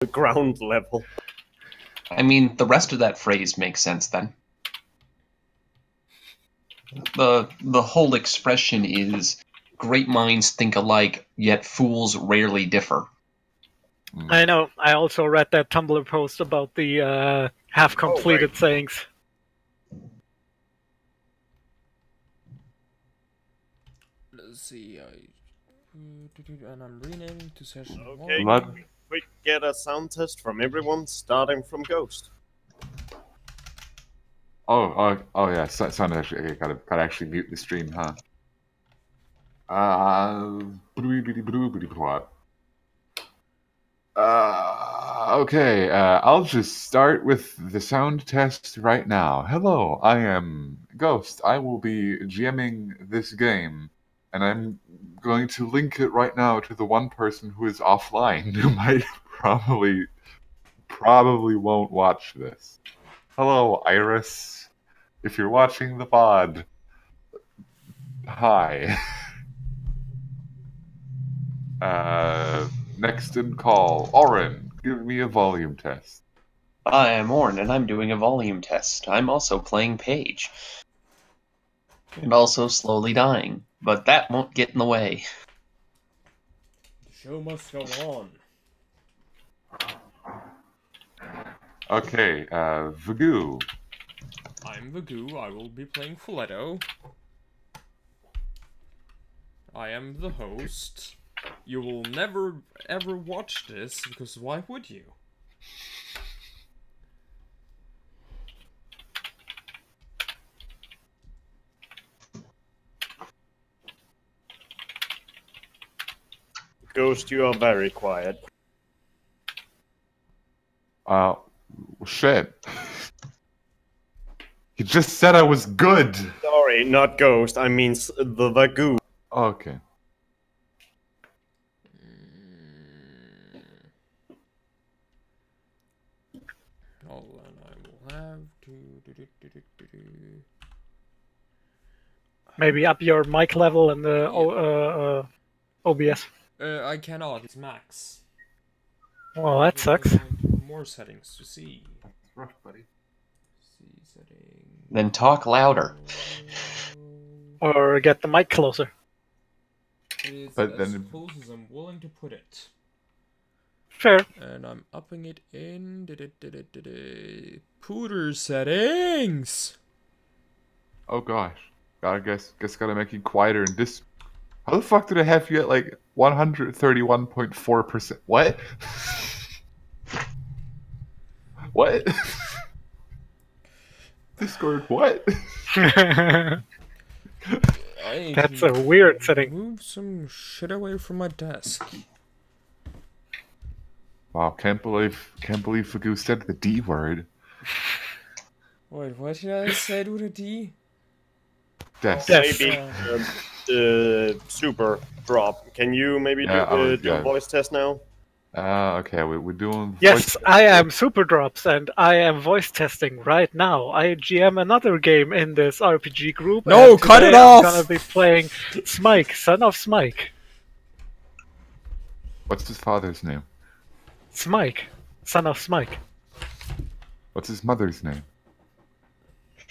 ground level. I mean, the rest of that phrase makes sense then. The whole expression is great minds think alike, yet fools rarely differ. I know. I also read that Tumblr post about the half-completed sayings. Let's see. And I'm renaming to session Okay, 1. can we get a sound test from everyone, starting from Ghost? Oh yeah. Sound actually. Okay, gotta actually mute the stream, huh? Okay, I'll just start with the sound test right now. Hello, I am Ghost. I will be GMing this game, and I'm going to link it right now to the one person who is offline, who might probably won't watch this. Hello, Iris. If you're watching the pod, hi. Next in call, Oren, give me a volume test. I am Orn, and I'm doing a volume test. I'm also playing Paige. And also slowly dying, but that won't get in the way. The show must go on. Okay, Vagu. I'm Vagu. I will be playing Fuletto. I am the host. You will never ever watch this, because why would you? Ghost, you are very quiet. Shit. You just said I was good. Sorry, not Ghost, I mean the Vagu. Okay. Hold on, I will have to... Maybe up your mic level and the OBS. I cannot, it's max. Well, that sucks. More settings to see. That's rough, buddy. See settings. Then talk louder. Or get the mic closer. It's But as then- close as I'm willing to put it. Fair. And I'm upping it in Pooter settings. Oh gosh. Guess gotta make you quieter and dis. How the fuck did I have you at like 131.4%? What? What? Discord, what? That's a weird setting. Move some shit away from my desk. Wow, can't believe Fagu said the D word. Wait, what did I say to the D? Desk. Yes. Maybe super drop. Can you maybe do a voice test now? Okay, we're doing. Yes, I am Super Drops, and I am voice testing right now. I GM another game in this RPG group. No, and cut it today off! I'm gonna be playing Smike, son of Smike. What's his father's name? Smike, son of Smike. What's his mother's name?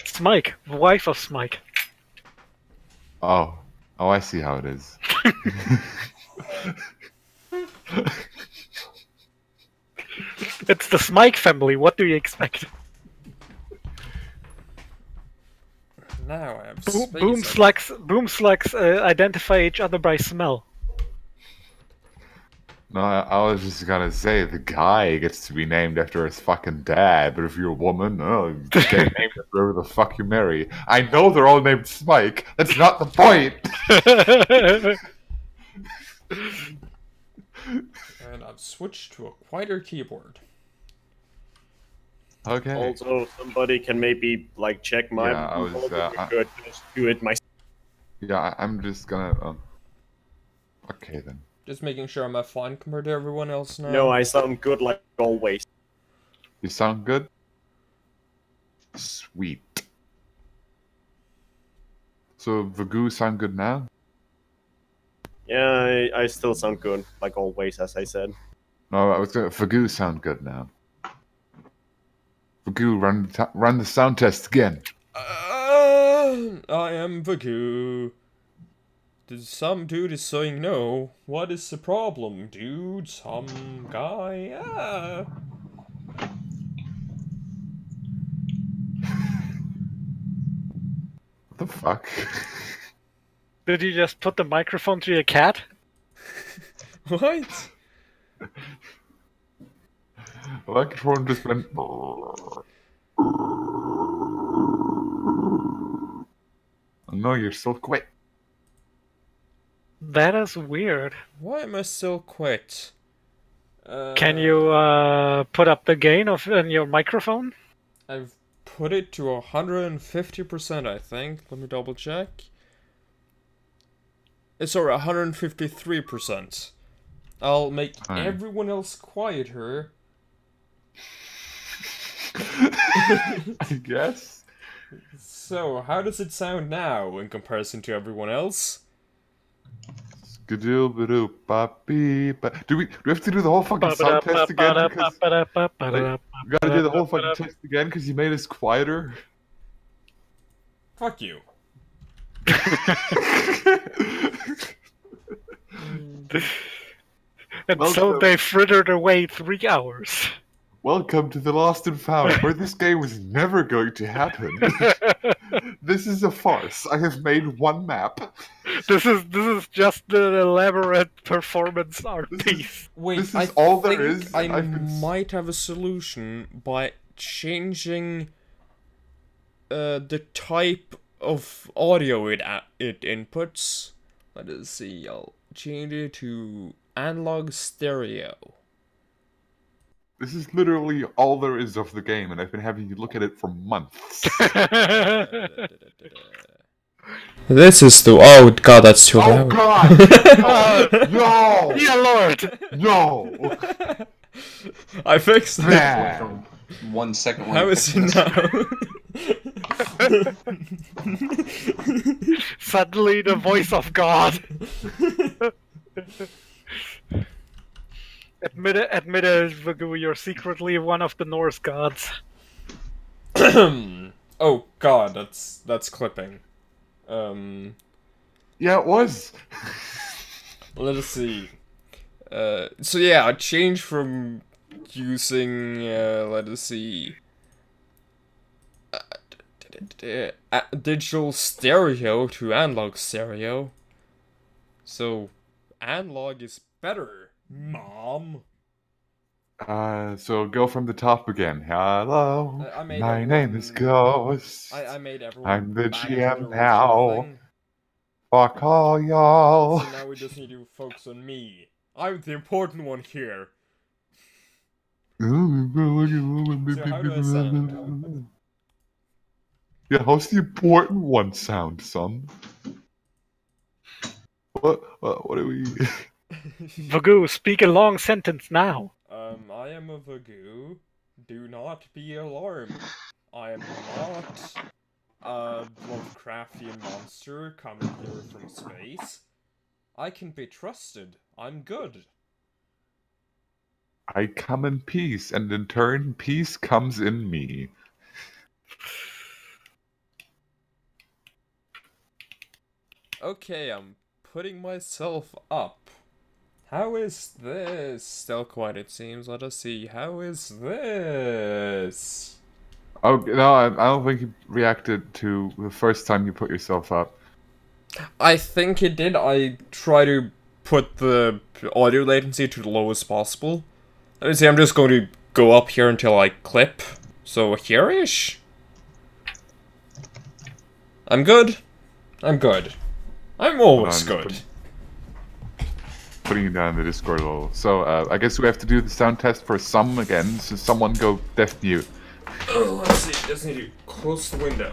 Smike, wife of Smike. Oh, I see how it is. It's the Smike family. What do you expect? Now I have Boom slugs identify each other by smell. No, I was just gonna say the guy gets to be named after his fucking dad, but if you're a woman, you get named after whoever the fuck you marry. I know they're all named Smike. That's not the point. And I've switched to a quieter keyboard. Okay. Also, somebody can maybe like check my. Yeah, I was, could just do it myself. Yeah, I'm just gonna. Okay then. Just making sure I'm F1 compared to everyone else now. No, I sound good like always. You sound good. Sweet. So Vagu sound good now? Yeah, I still sound good like always, as I said. No, I was gonna. Fagoo sound good now. Fagoo, run the sound test again. I am Vagu. Some dude is saying no. What is the problem, dude? Some guy. What the fuck? Did you just put the microphone to your cat? What? The microphone just went. No, you're still quick. That is weird. Why am I still quit? Can you put up the gain in your microphone? I've put it to 150%, I think. Let me double check. Sorry, 153%. I'll make everyone else quieter. I guess. So, how does it sound now in comparison to everyone else? Do we have to do the whole fucking sound test again? Because, we gotta do the whole fucking test again because you made us quieter. Fuck you. And so they frittered away 3 hours. Welcome to the Lost and Found, where this game was never going to happen. This is a farce. I have made one map. This is just an elaborate performance art piece. Wait, this is all there is. I might have a solution by changing the type of audio it inputs. Let us see. I'll change it to analog stereo. This is literally all there is of the game, and I've been having you look at it for months. This is the... Oh god, that's too loud. Oh god! No! Yeah, Lord! No! I fixed it. Bad. 1 second. How is it now? Suddenly the voice of God. Admit it, Vagu, you're secretly one of the Norse gods. Oh god, that's clipping. Yeah, it was. Let us see. So yeah, I changed from using, let us see, digital stereo to analog stereo. So, analog is better, Mom. So go from the top again. Hello, my name is Ghost. I made everyone. I'm the back to GM the now. original thing. Fuck all y'all. So now we just need to focus on me. I'm the important one here. So how do I sound? Yeah, how's the important one sound, son? What are we... Vagu, speak a long sentence now. I am a Vagu. Do not be alarmed. I am not a Lovecraftian monster coming here from space. I can be trusted. I'm good. I come in peace, and in turn, peace comes in me. Okay, I'm putting myself up. How is this? Still quiet, it seems. Let us see. How is this? Oh, no, I don't think you reacted to the first time you put yourself up. I think it did. I try to put the audio latency to the lowest possible. Let me see, I'm just going to go up here until I clip. So here-ish? I'm good. I'm good. I'm always good. Putting you down in the Discord level. So, I guess we have to do the sound test for some again, so someone go deaf mute. Oh, let's see, just need to close the window.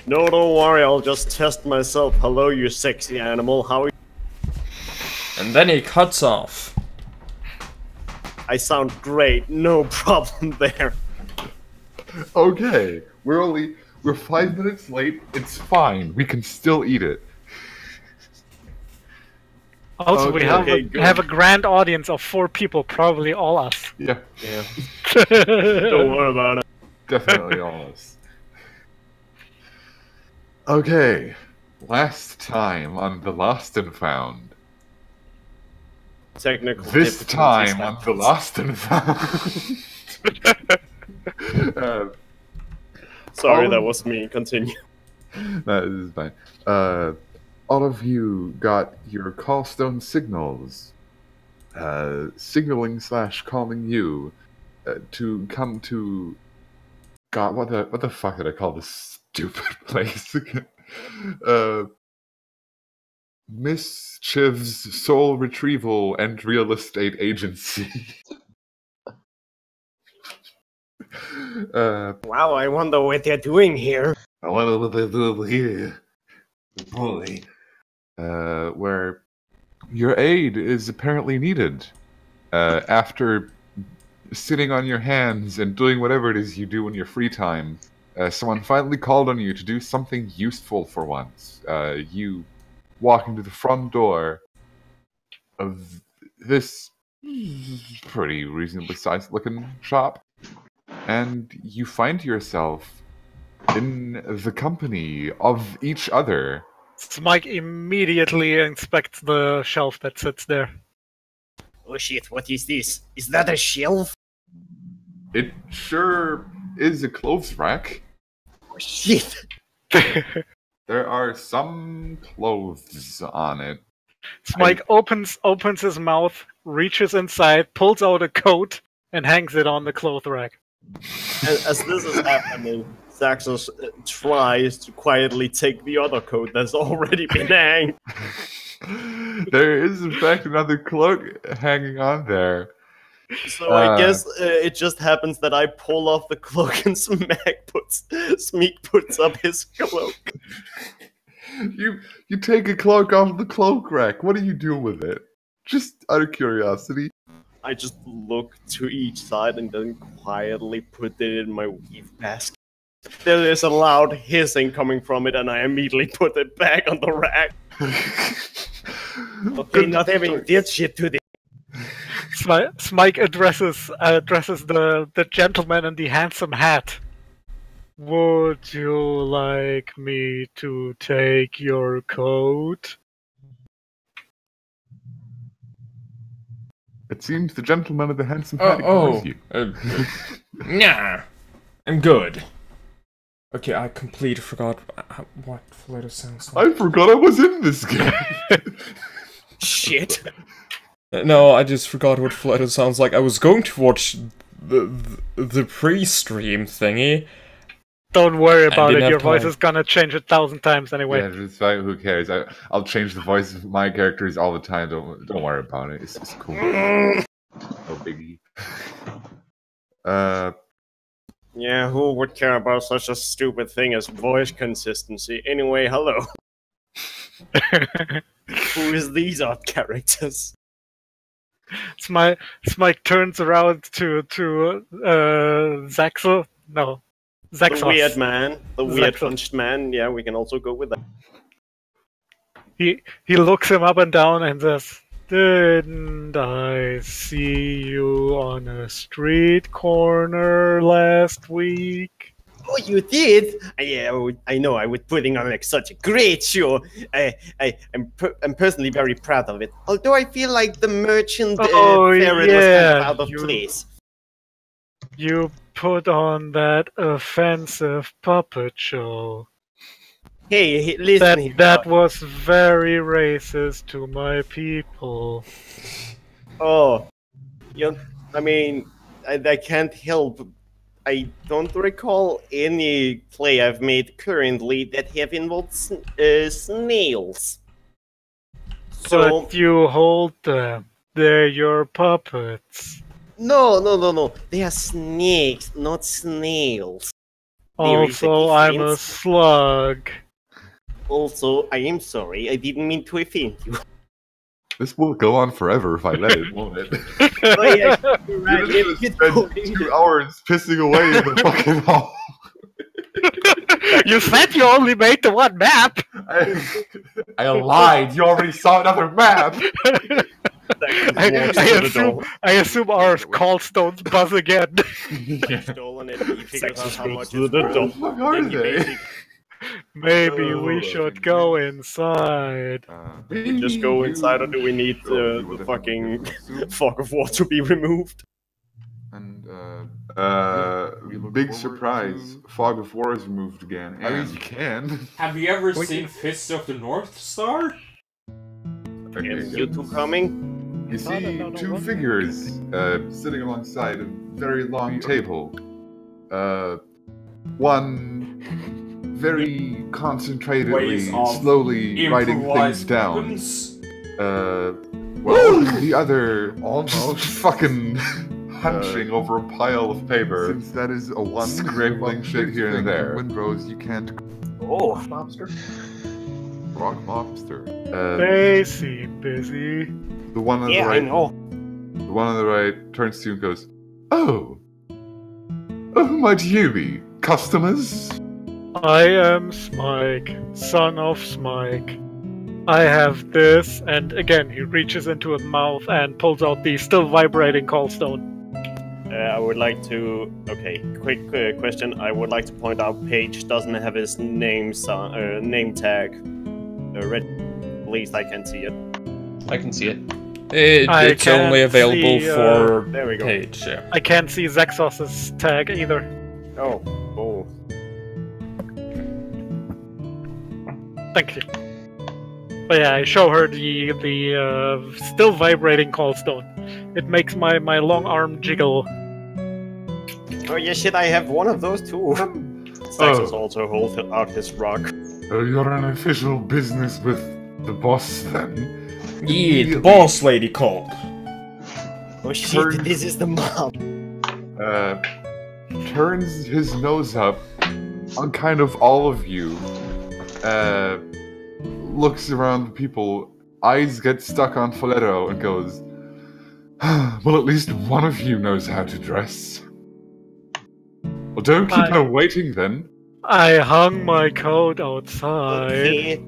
No, don't worry, I'll just test myself. Hello, you sexy animal, how are you? And then he cuts off. I sound great, no problem there. Okay, we're 5 minutes late, it's fine, we can still eat it. Also, we have a grand audience of 4 people, probably all us. Yeah. Don't worry about it. Definitely all us. Okay. Last time on The Lost and Found. Technical This time on The Lost and Found. Sorry, that was me. Continue. That is fine. All of you got your callstone signals, signaling / calling you to come to. God, what the fuck did I call this stupid place again? Mischief's Soul Retrieval and Real Estate Agency. Wow, I wonder what they're doing here. I wonder what they're doing here. Boy. Where your aid is apparently needed. After sitting on your hands and doing whatever it is you do in your free time, someone finally called on you to do something useful for once. You walk into the front door of this pretty reasonably sized looking shop, and you find yourself in the company of each other. Smike immediately inspects the shelf that sits there. Oh shit, what is this? Is that a shelf? It sure is a clothes rack. Oh shit! There are some clothes on it. Smike opens his mouth, reaches inside, pulls out a coat, and hangs it on the clothes rack. As this is happening, Zaxos tries to quietly take the other coat that's already been hanged. There is, in fact, another cloak hanging on there. So I guess it just happens that I pull off the cloak and Smeek puts up his cloak. You take a cloak off the cloak rack. What do you do with it? Just out of curiosity. I just look to each side and then quietly put it in my weave basket. There is a loud hissing coming from it, and I immediately put it back on the rack. Okay, not having this shit today. Smike addresses the gentleman in the handsome hat. Would you like me to take your coat? It seems the gentleman with the handsome hat ignores you. Nah, I'm good. Okay, I completely forgot what Flutter sounds like. I forgot I was in this game. Shit. No, I just forgot what Flutter sounds like. I was going to watch the pre-stream thingy. Don't worry about it, your voice is gonna change 1,000 times anyway. Yeah, it's fine, who cares? I'll change the voice of my characters all the time, don't worry about it. It's cool. No biggie. Yeah, who would care about such a stupid thing as voice consistency? Anyway, hello. Who is these odd characters? Smike turns around to Zaxo. No. Zaxos. The weird man. The weird punched man. Yeah, we can also go with that. He looks him up and down and says, "Didn't I see you on a street corner last week?" Oh, you did? Yeah, I know. I was putting on like such a great show. I'm personally very proud of it. Although I feel like the merchant ferret was kind of out of place. You put on that offensive puppet show. Hey, listen. That was very racist to my people. Oh, I mean, I can't help. I don't recall any play I've made currently that have involved snails. So, but you hold them. They're your puppets. No. They are snakes, not snails. Also, I'm a slug. Also, I am sorry. I didn't mean to offend you. This will go on forever if I let it, won't it? Oh, yeah, you're right. You're gonna spend 2 hours pissing away in the fucking hall. You said you only made the one map! I lied. You already saw another map. I assume our call stones buzz again. Stolen it. He figures out how much What the fuck are they? Maybe we should go inside. Just go inside, or do we need the fucking fog of war to be removed? And big surprise, fog of war is removed again. I mean, you can. Have you ever seen Fist of the North Star? Is you two coming? You see two figures sitting alongside a very long table. One very concentratedly, slowly writing things down. Well, the other almost fucking hunching over a pile of paper. Since that is a one, scribbling shit here and there. Windrose, you can't. Oh, Mobster. Rock mobster. They seem busy. The one on the yeah, right. I know. The one on the right turns to you and goes, "Oh, who might you be? Customers?" I am Smike, son of Smike. I have this, and again he reaches into his mouth and pulls out the still vibrating callstone. I would like to. Okay, quick question. I would like to point out Paige doesn't have his name tag. Red. At least I can see it. I can see it. It's only available for there we go. Page. Yeah. I can't see Zexos's tag either. Oh. Thank you. But yeah, I show her the still vibrating callstone. It makes my long arm jiggle. Oh yeah, shit! I have one of those too. Saxos also holds out his rock. You're an official business with the boss, then? Yeah, the boss lady called. Oh shit! This is the mob. Turns his nose up on kind of all of you. Looks around the people, eyes get stuck on Folletto, and goes, "Well, at least one of you knows how to dress. Well, don't keep her waiting, then." I hung my coat outside. Okay,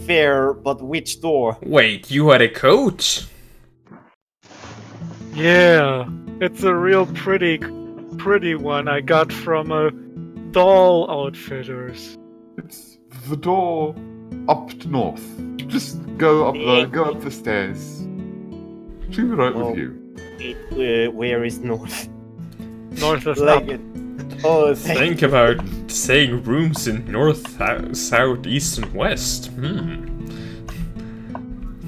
fair, but which door? Wait, you had a coat? Yeah, it's a real pretty one I got from a doll outfitters. It's the door up north. Just go up the stairs. She'll be right with you. Where is north? North is Like up. it. Oh, Think about saying rooms in north, south, east, and west.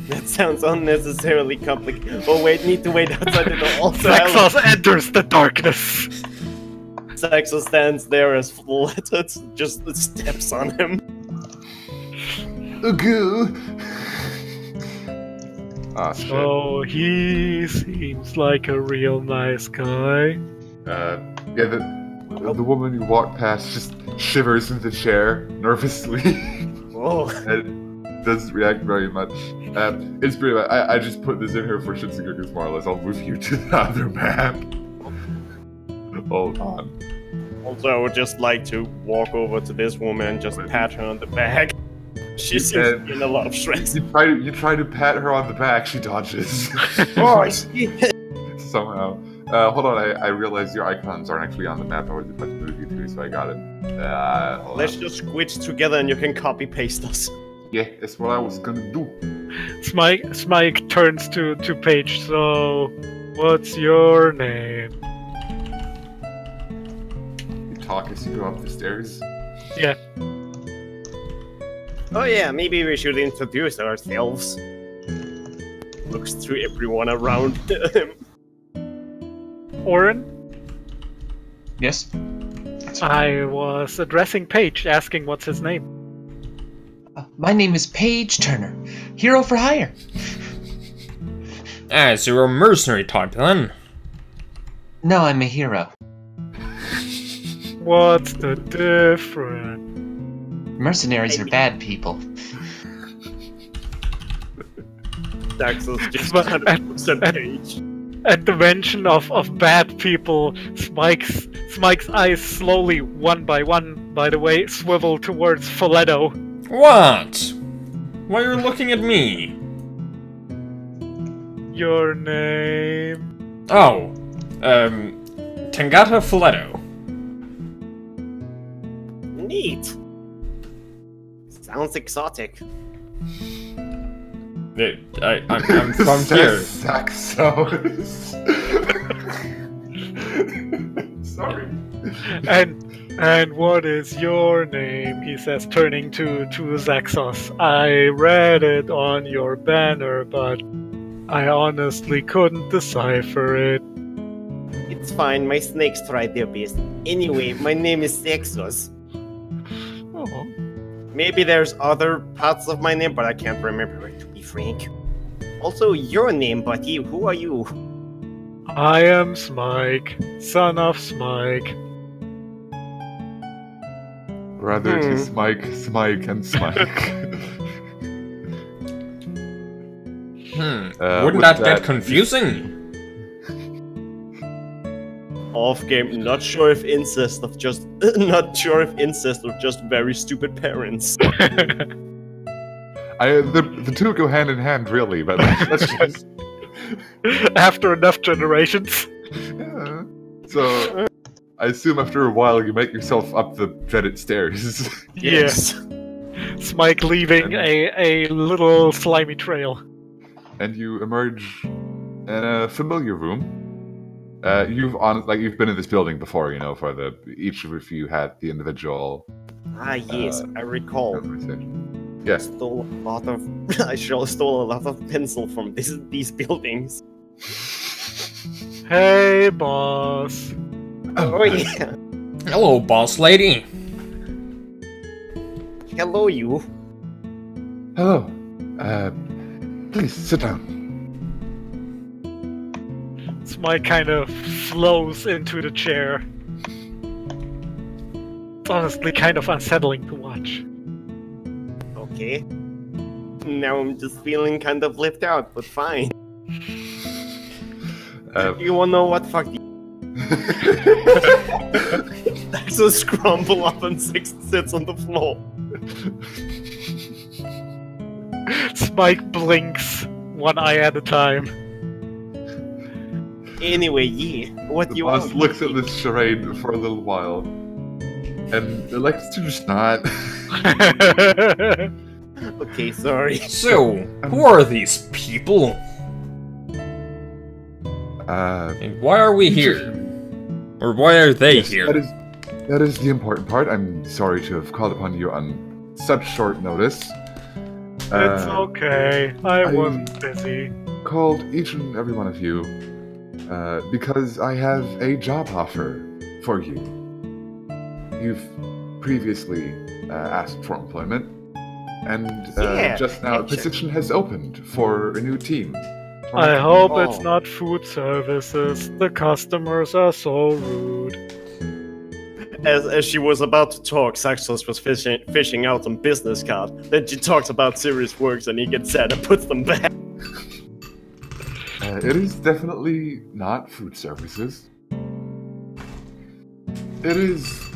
That sounds unnecessarily complicated. Oh wait, need to wait outside the door. Also, Zexos enters the darkness. Saxo stands there as Folletto just steps on him. So he seems like a real nice guy. The woman you walk past just shivers in the chair nervously. Whoa. And doesn't react very much. It's pretty much, I just put this in here for shits and giggles, more or less. I'll move you to the other map. Hold on. Also, I would just like to walk over to this woman and just pat her on the back. She seems to be in a lot of stress. You try to pat her on the back, she dodges. Oh, shit. Somehow. Hold on, I realized your icons aren't actually on the map. I was about to move you to, so I got it. Let's just squidge together and you can copy paste us. Yeah, that's what I was gonna do. Smike turns to Paige. So, what's your name? You talk as you go up the stairs. Yeah. Oh yeah, maybe we should introduce ourselves. Looks through everyone around him. Oren? Yes? I was addressing Paige, asking what's his name. My name is Paige Turner, hero for hire. So you're a mercenary type then? No, I'm a hero. What's the difference? Mercenaries are bad people. Daxel's just 100% Paige. At the mention of bad people, Smike's eyes slowly, one by one, by the way, swivel towards Folletto. What? Why are you looking at me? Your name? Oh, Tangata Filetto. Neat. Sounds exotic. I'm from here. Saxos. Sorry. And what is your name? He says, turning to Zaxos. I read it on your banner, but I honestly couldn't decipher it. It's fine, my snakes tried their best. Anyway, my name is Sexos. Oh. Maybe there's other parts of my name, but I can't remember it, to be frank. Also, your name, buddy, who are you? I am Smike, son of Smike. Rather to Smike, and Smike. Wouldn't that get confusing? Off game, not sure if incest or just very stupid parents. The two go hand in hand, really, but let's just... After enough generations. Yeah. So, I assume after a while you make yourself up the dreaded stairs. Yes. Smike leaving a little slimy trail. And you emerge in a familiar room. You've been in this building before, you know, for each of you had the individual. Ah, yes, I recall. Conversation. Yes. I sure stole a lot of pencil from these buildings. Hey, boss. Oh yeah. Hello, boss lady. Hello, you. Hello. Please sit down. Smike kind of flows into the chair. It's honestly kind of unsettling to watch. Okay. Now I'm just feeling kind of left out, but fine. You wanna know what? Fuck you. So scrumble up and sits on the floor. Smike blinks, one eye at a time. Anyway, yeah. What The you boss want? looks at this charade for a little while, and elects to just nod. Okay, sorry. So, who are these people? And why are we here? Or why are they here? That is the important part. I'm sorry to have called upon you on such short notice. It's okay. I wasn't busy. Called each and every one of you because I have a job offer for you. You've previously asked for employment, and just now a position has opened for a new team. I hope it's not food services. The customers are so rude. As she was about to talk, Saxos was fishing out some business card. Then she talks about serious works and he gets sad and puts them back. It is definitely not food services. It is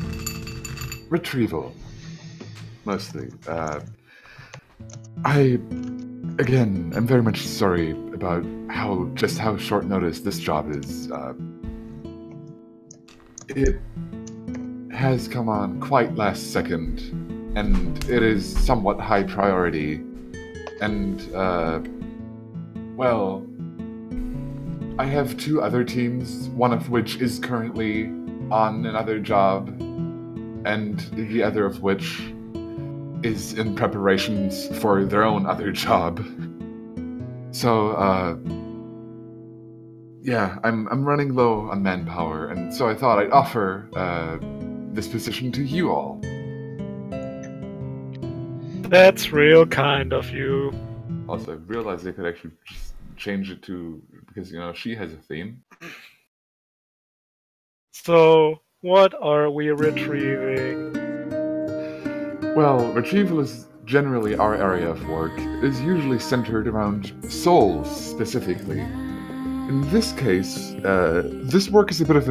retrieval, mostly. I'm very much sorry about how short notice this job is. It has come on quite last second, and it is somewhat high priority. And, I have two other teams, one of which is currently on another job, and the other of which is in preparations for their own other job. So, I'm running low on manpower, and so I thought I'd offer this position to you all. That's real kind of you. Also, I realized they could actually just change it to, because, you know, she has a theme. So, what are we retrieving? Well, retrieval is generally our area of work. It is usually centered around souls, specifically. In this case, this work is a bit of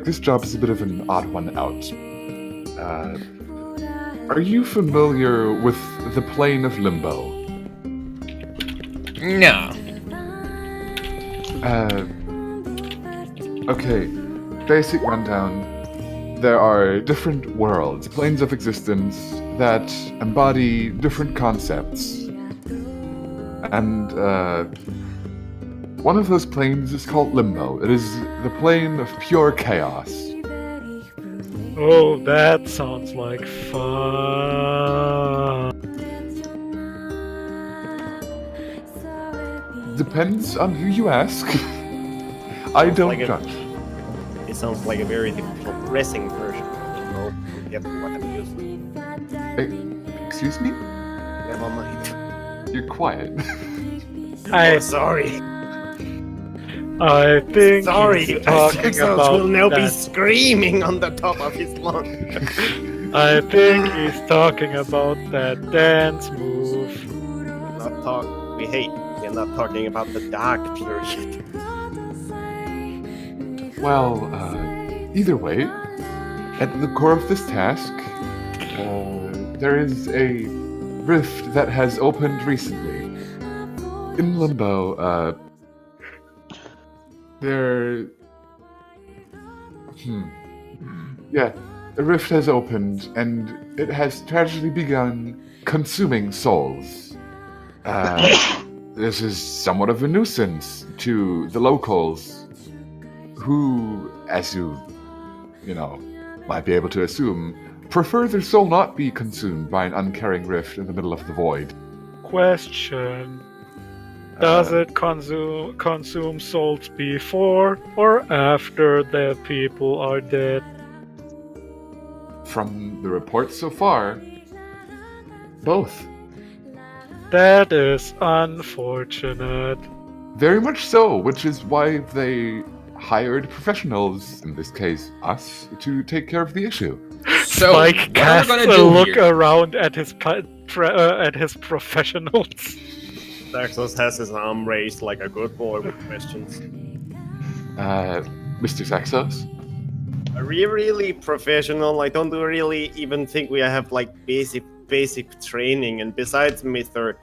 this job is a bit of an odd one out. Are you familiar with the plane of limbo? No. Okay. Basic rundown. There are different worlds, planes of existence, that embody different concepts. And, one of those planes is called Limbo. It is the plane of pure chaos. Oh, that sounds like fun. Depends on who you ask. I don't like judge. It sounds like a very depressing version. No, get what I'm using. Excuse me? Never mind. You're quiet. I Sorry. think Sorry. he's talking Exos about will now be that. screaming on the top of his lungs. I think he's talking about that dance move. We're not talking about the dark period. Well, either way, at the core of this task, there is a rift that has opened recently. In Limbo, yeah, a rift has opened, and it has tragically begun consuming souls. This is somewhat of a nuisance to the locals, who, as you might be able to assume, prefer their soul not be consumed by an uncaring rift in the middle of the void. Question. Does it consume souls before or after the people are dead? From the reports so far, both. That is unfortunate. Very much so, which is why they hired professionals, in this case us, to take care of the issue. So, Spike what are we casts gonna a do look here? around at his professionals. Daxos has his arm raised like a good boy with questions. Mr. Saxos? Are we really professional? I don't really even think we have like basic training. And besides Mr.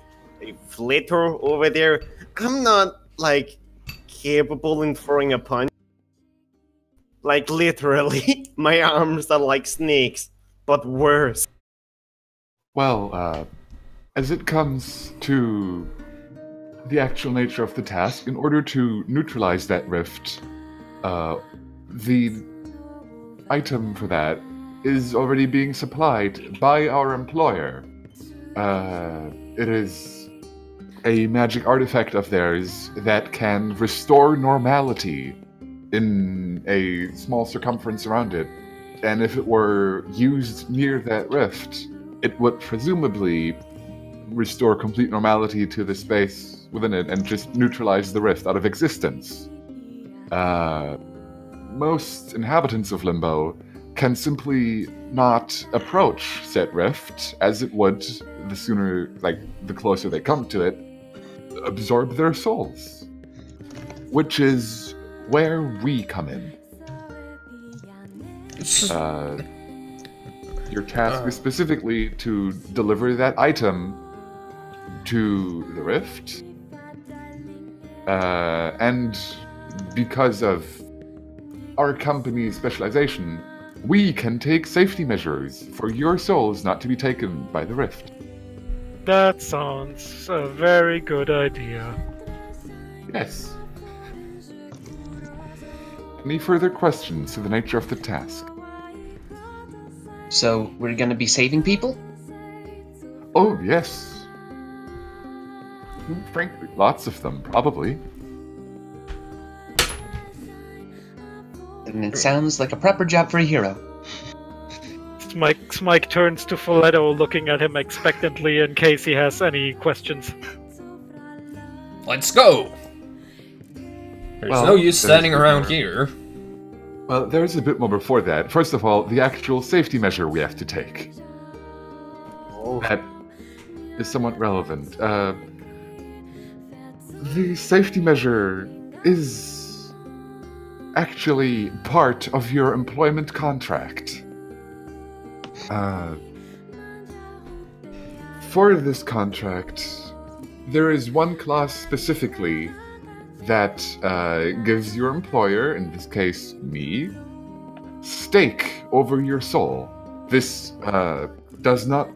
Flitter over there, I'm not like capable in throwing a punch. Like literally, my arms are like snakes, but worse. Well, as it comes to the actual nature of the task, in order to neutralize that rift, the item for that is already being supplied by our employer. It is a magic artifact of theirs that can restore normality in a small circumference around it. And if it were used near that rift, it would presumably restore complete normality to the space within it and just neutralize the rift out of existence. Most inhabitants of Limbo can simply not approach said rift, as it would, the closer they come to it, absorb their souls. Which is where we come in. Your task is specifically to deliver that item to the rift, and because of our company's specialization, we can take safety measures for your souls not to be taken by the rift. That sounds a very good idea. Yes. Any further questions to the nature of the task? So, we're gonna be saving people? Oh, yes. Frankly, lots of them, probably. And it sounds like a proper job for a hero. Smike turns to Folletto, looking at him expectantly in case he has any questions. Let's go! There's no use standing around here. Well, there's a bit more before that. First of all, the actual safety measure we have to take. That is somewhat relevant. The safety measure is actually part of your employment contract. for this contract, there is one clause specifically that gives your employer, in this case me, stake over your soul. This does not,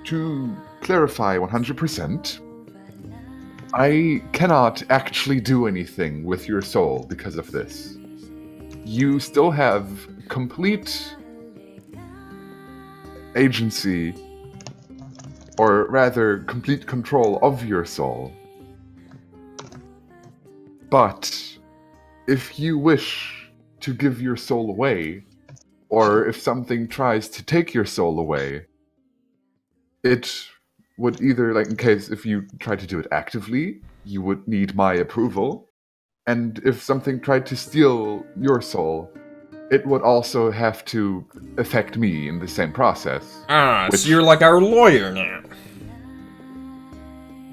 to clarify 100%, I cannot actually do anything with your soul because of this. You still have complete agency, or rather complete control of your soul. But if you wish to give your soul away, or if something tries to take your soul away, it would either, like in case if you tried to do it actively, you would need my approval. And if something tried to steal your soul, it would also have to affect me in the same process. Ah, so you're like our lawyer now.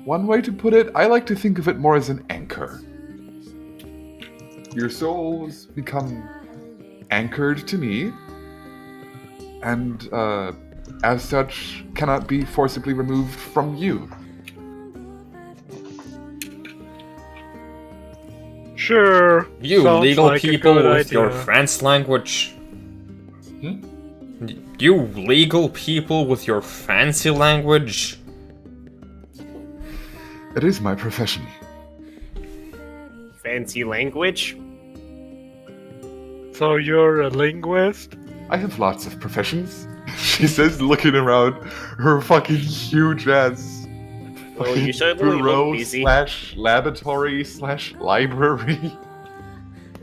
One way to put it, I like to think of it more as an anchor. Your souls become anchored to me, and as such, cannot be forcibly removed from you. Sure. You sounds legal like a people good with your idea. French language. You legal people with your fancy language. It is my profession. Fancy language? So you're a linguist? I have lots of professions, she says, looking around her fucking huge ass Well, you certainly look bureau busy. slash laboratory slash library.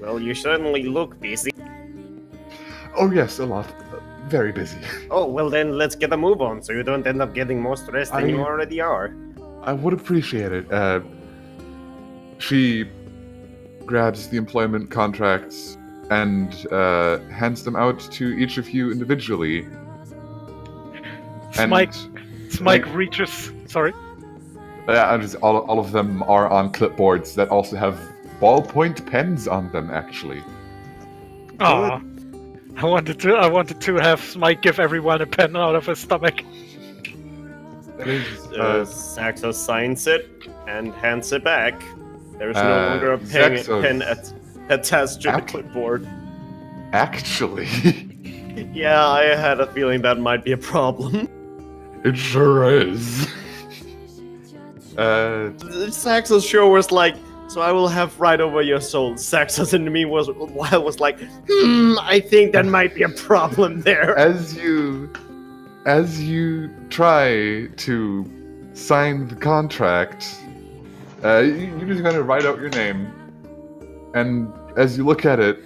Well, you certainly look busy. Oh yes, a lot. Very busy. Oh, well then let's get a move on so you don't end up getting more stressed than you already are. I would appreciate it. She grabs the employment contracts and hands them out to each of you individually. Smike reaches. Sorry. All of them are on clipboards that also have ballpoint pens on them, actually. Aw. I wanted to have Smike give everyone a pen out of his stomach. Saxo signs it and hands it back. There's no longer a pen attached to the clipboard. Actually, Yeah, I had a feeling that might be a problem. it sure is. Saxo's sure was like, so I will have right over your soul. Saxo's in me was like, I think that might be a problem there. As you try to sign the contract, you just kind of write out your name, and as you look at it,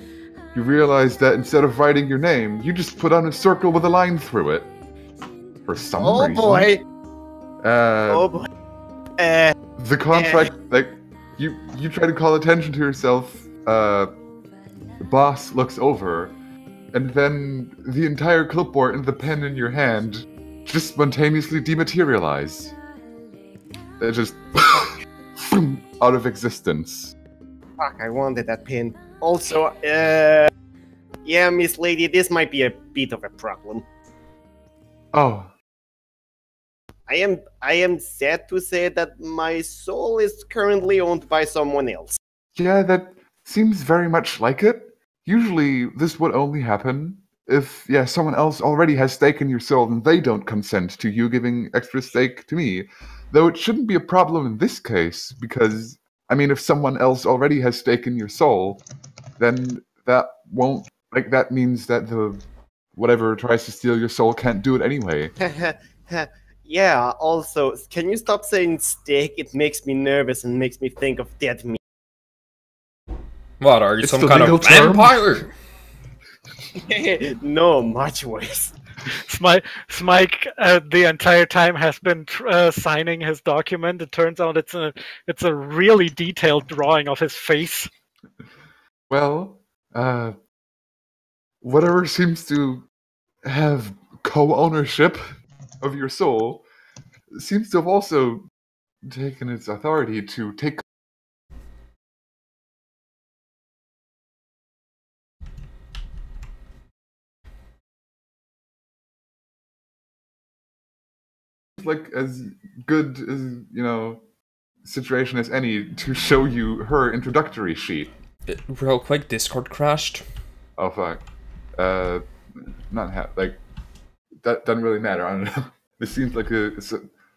you realize that instead of writing your name, you just put on a circle with a line through it. For some reason. Oh boy. The contract, like, you try to call attention to yourself, the boss looks over, and then the entire clipboard and the pen in your hand just spontaneously dematerialize. They just out of existence. Fuck, I wanted that pin. Also, yeah, Miss Lady, this might be a bit of a problem. Oh, I am sad to say that my soul is currently owned by someone else. yeah, that seems very much like it. Usually, this would only happen if, someone else already has stake in your soul and they don't consent to you giving extra stake to me. Though it shouldn't be a problem in this case, because, I mean, if someone else already has stake in your soul, then that won't, like, that means that the whatever tries to steal your soul can't do it anyway. Yeah, also, can you stop saying steak? It makes me nervous and makes me think of dead meat. What, are you It's some the kind legal of term. vampire? No, much worse. Smike the entire time has been signing his document. It turns out it's a really detailed drawing of his face. Well, whatever seems to have co-ownership of your soul seems to have also taken its authority to take seems like as good as, situation as any to show you her introductory sheet. Real quick, Discord crashed. Oh fuck. That doesn't really matter. I don't know. This seems like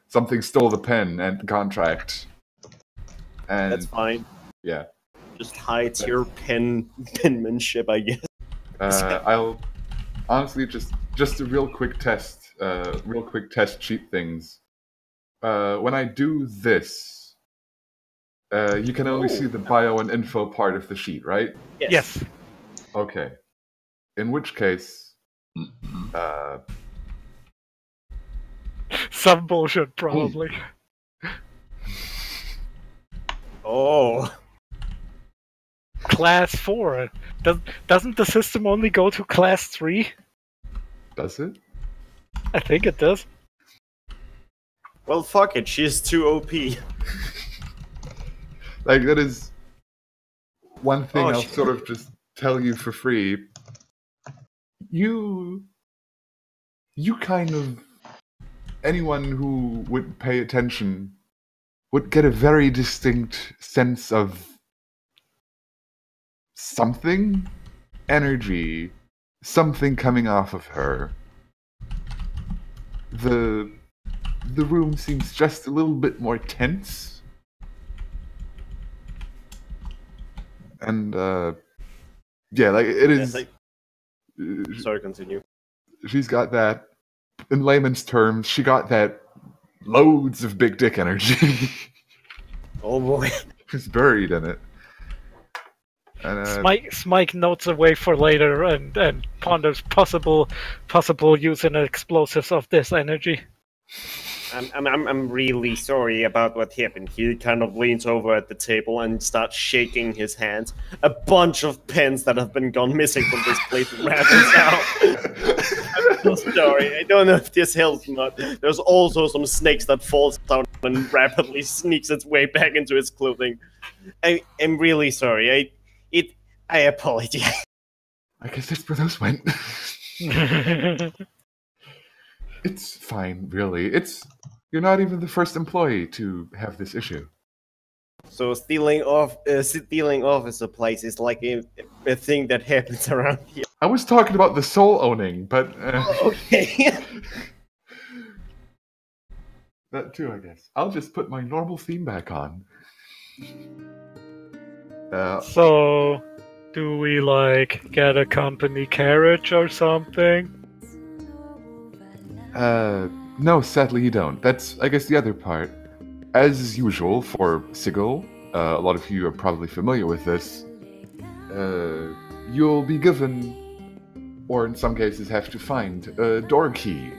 something stole the pen and contract. And That's fine. Yeah. Just hides your penmanship, I guess. I'll honestly just a real quick test sheet things. When I do this, you can only see the bio and info part of the sheet, right? Yes. Okay. In which case, some bullshit, probably. Oh. Class 4. Doesn't the system only go to class 3? Does it? I think it does. Well, fuck it. She's too OP. Like, that is one thing I'll sort of just tell you for free. You kind of... Anyone who would pay attention would get a very distinct sense of something, energy, something coming off of her. The room seems just a little bit more tense. And, yeah, like, it is... Sorry, continue. She's got that, in layman's terms, she got that loads of big dick energy. Oh boy. It's buried in it. And, Smike notes away for later and ponders possible use in explosives of this energy. I'm really sorry about what happened. He kind of leans over at the table and starts shaking his hands. A bunch of pens that have been gone missing from this place rattles out. I'm so sorry. I don't know if this helps or not. There's also some snakes that falls down and rapidly sneaks its way back into his clothing. I'm really sorry. I apologize. I guess that's where those went. It's fine, really. You're not even the first employee to have this issue. So stealing office supplies is like a thing that happens around here. I was talking about the soul owning, but okay. That too, I guess. I'll just put my normal theme back on. So, do we get a company carriage or something? No, sadly you don't. That's, I guess, the other part. As usual for Sigil, a lot of you are probably familiar with this, you'll be given, or in some cases have to find, a door key.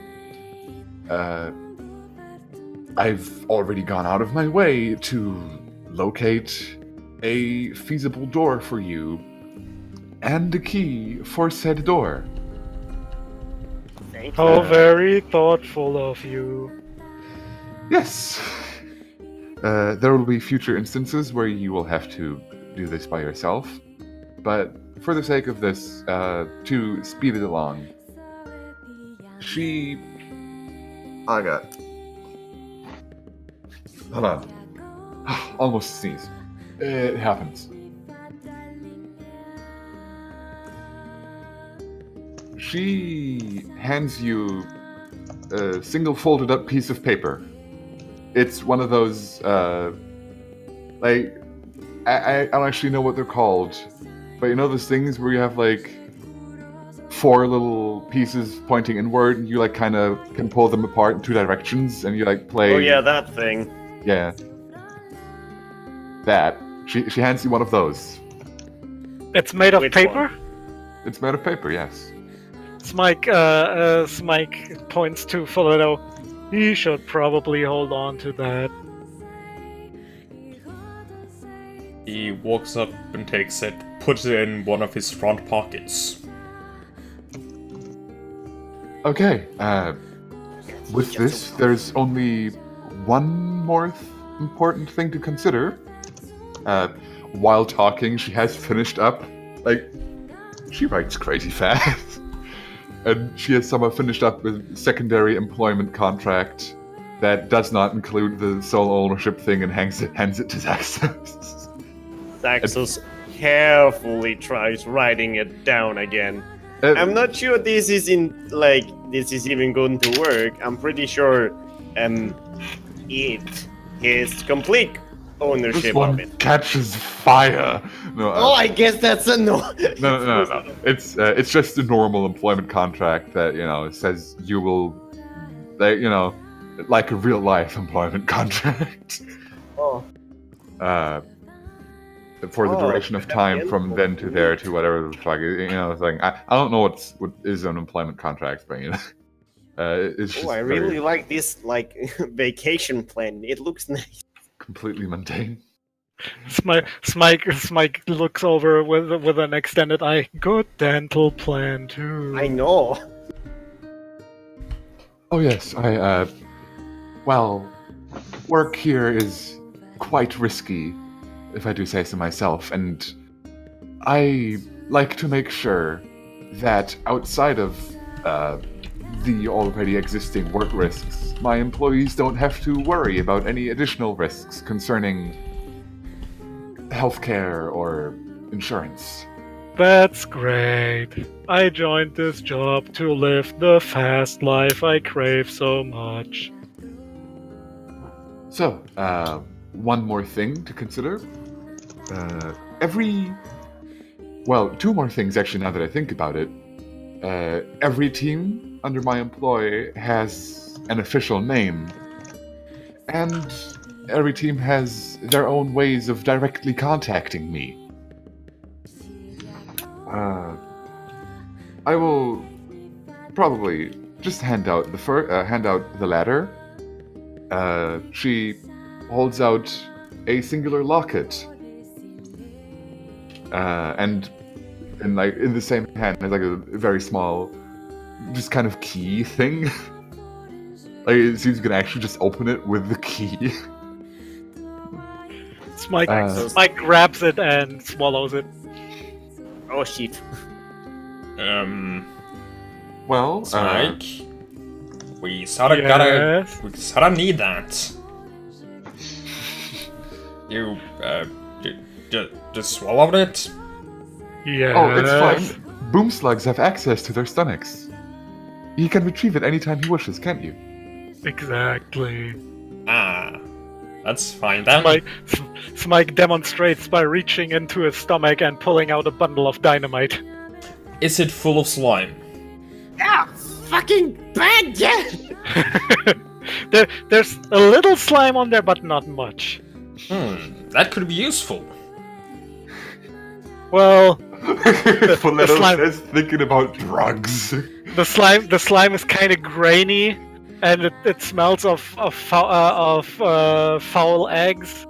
I've already gone out of my way to locate a feasible door for you, and a key for said door. How very thoughtful of you. Yes. There will be future instances where you will have to do this by yourself, but for the sake of this, to speed it along, Hold on. Almost sneezed. It happens. She hands you a single folded up piece of paper. It's one of those, I don't actually know what they're called, but you know those things where you have 4 little pieces pointing inward, and you kind of can pull them apart in 2 directions, and you play. Oh yeah, that thing. Yeah. That. She hands you one of those. It's made of Which paper? one? It's made of paper, yes. Smike points to Phileto. He should probably hold on to that. He walks up and takes it, puts it in one of his front pockets. Okay, with this, there's only one more important thing to consider. While talking, she has finished up. She writes crazy fast. And she has somehow finished up with secondary employment contract, that does not include the sole ownership thing and hands it to Zaxos. Zaxos carefully tries writing it down again. I'm not sure this is even going to work. I'm pretty sure it has complete ownership This one of it. catches fire. No, Oh, I guess that's a no. no. It's just a normal employment contract that it says you will, like a real life employment contract. Oh. For the duration of time from then to there to whatever the fuck, it's like I don't know what is an employment contract, but it's just I really like this vacation plan. It looks nice. Completely mundane. Smike looks over with an extended eye. Good dental plan too. I know. Oh yes, well, work here is quite risky, if I do say so myself, and I like to make sure that outside of the already existing work risks, my employees don't have to worry about any additional risks concerning healthcare or insurance. That's great. I joined this job to live the fast life I crave so much. So, one more thing to consider. Two more things actually now that I think about it. Every team under my employ has an official name, and every team has their own ways of directly contacting me. I will probably just hand out the ladder. She holds out a singular locket, and in the same hand there's like a very small, just kind of key thing. It seems you can actually just open it with the key. Smike grabs it and swallows it. Oh shit. Well, Smike, we sorta need that. You just swallowed it? Yes. Oh, it's fine. Boom slugs have access to their stomachs. He can retrieve it anytime he wishes, can't you? Exactly. Ah, that's fine then. Smike demonstrates by reaching into his stomach and pulling out a bundle of dynamite. Is it full of slime? Ah, fucking bad, yeah! There's a little slime on there, but not much. That could be useful. Well, Poletto slime says thinking about drugs. the slime is kind of grainy, and it smells of foul eggs.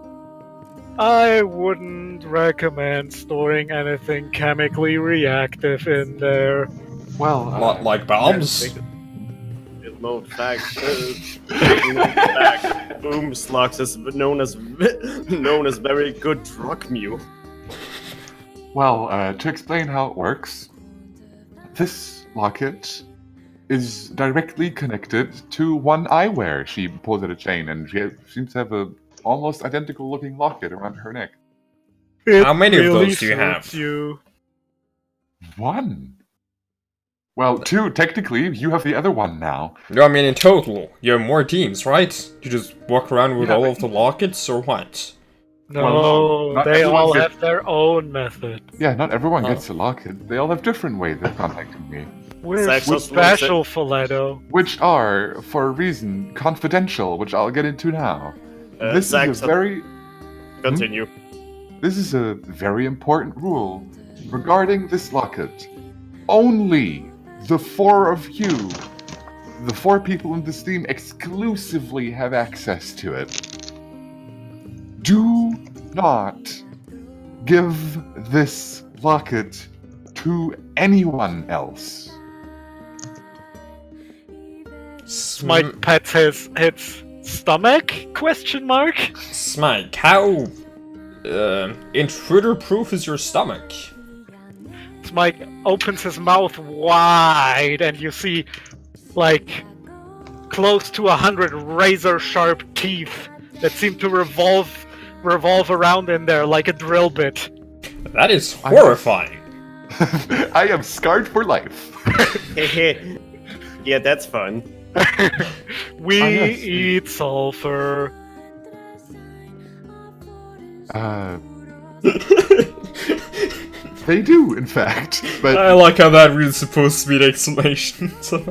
I wouldn't recommend storing anything chemically reactive in there. Well, Like bombs? No fact. Boom slugs is known as very good drug mule. well, to explain how it works, this locket is directly connected to one eyewear. She pulls out a chain, and she seems to have a almost identical looking locket around her neck. How many of those do you have? One. Well, two, technically. You have the other one now. No, I mean in total. You have more teams, right? You just walk around with all of the lockets, or what? No, Well, not they all everyone have their own method. Yeah, not everyone gets a locket. They all have different ways of contacting me. We're Zaxos special, Foletto. Which are, for a reason, confidential, which I'll get into now. This is a very... Continue. This is a very important rule regarding this locket. Only the four of you, the four people in this team, exclusively have access to it. Do not give this locket to anyone else. Smike pets his stomach? Question mark? Smike, how intruder-proof is your stomach? Smike opens his mouth wide, and you see, like, close to 100 razor-sharp teeth that seem to revolve around in there like a drill bit. That is horrifying. I am scarred for life. Yeah, that's fun. We yes. eat sulfur. They do, in fact. But I like how that was supposed to be the explanation. So.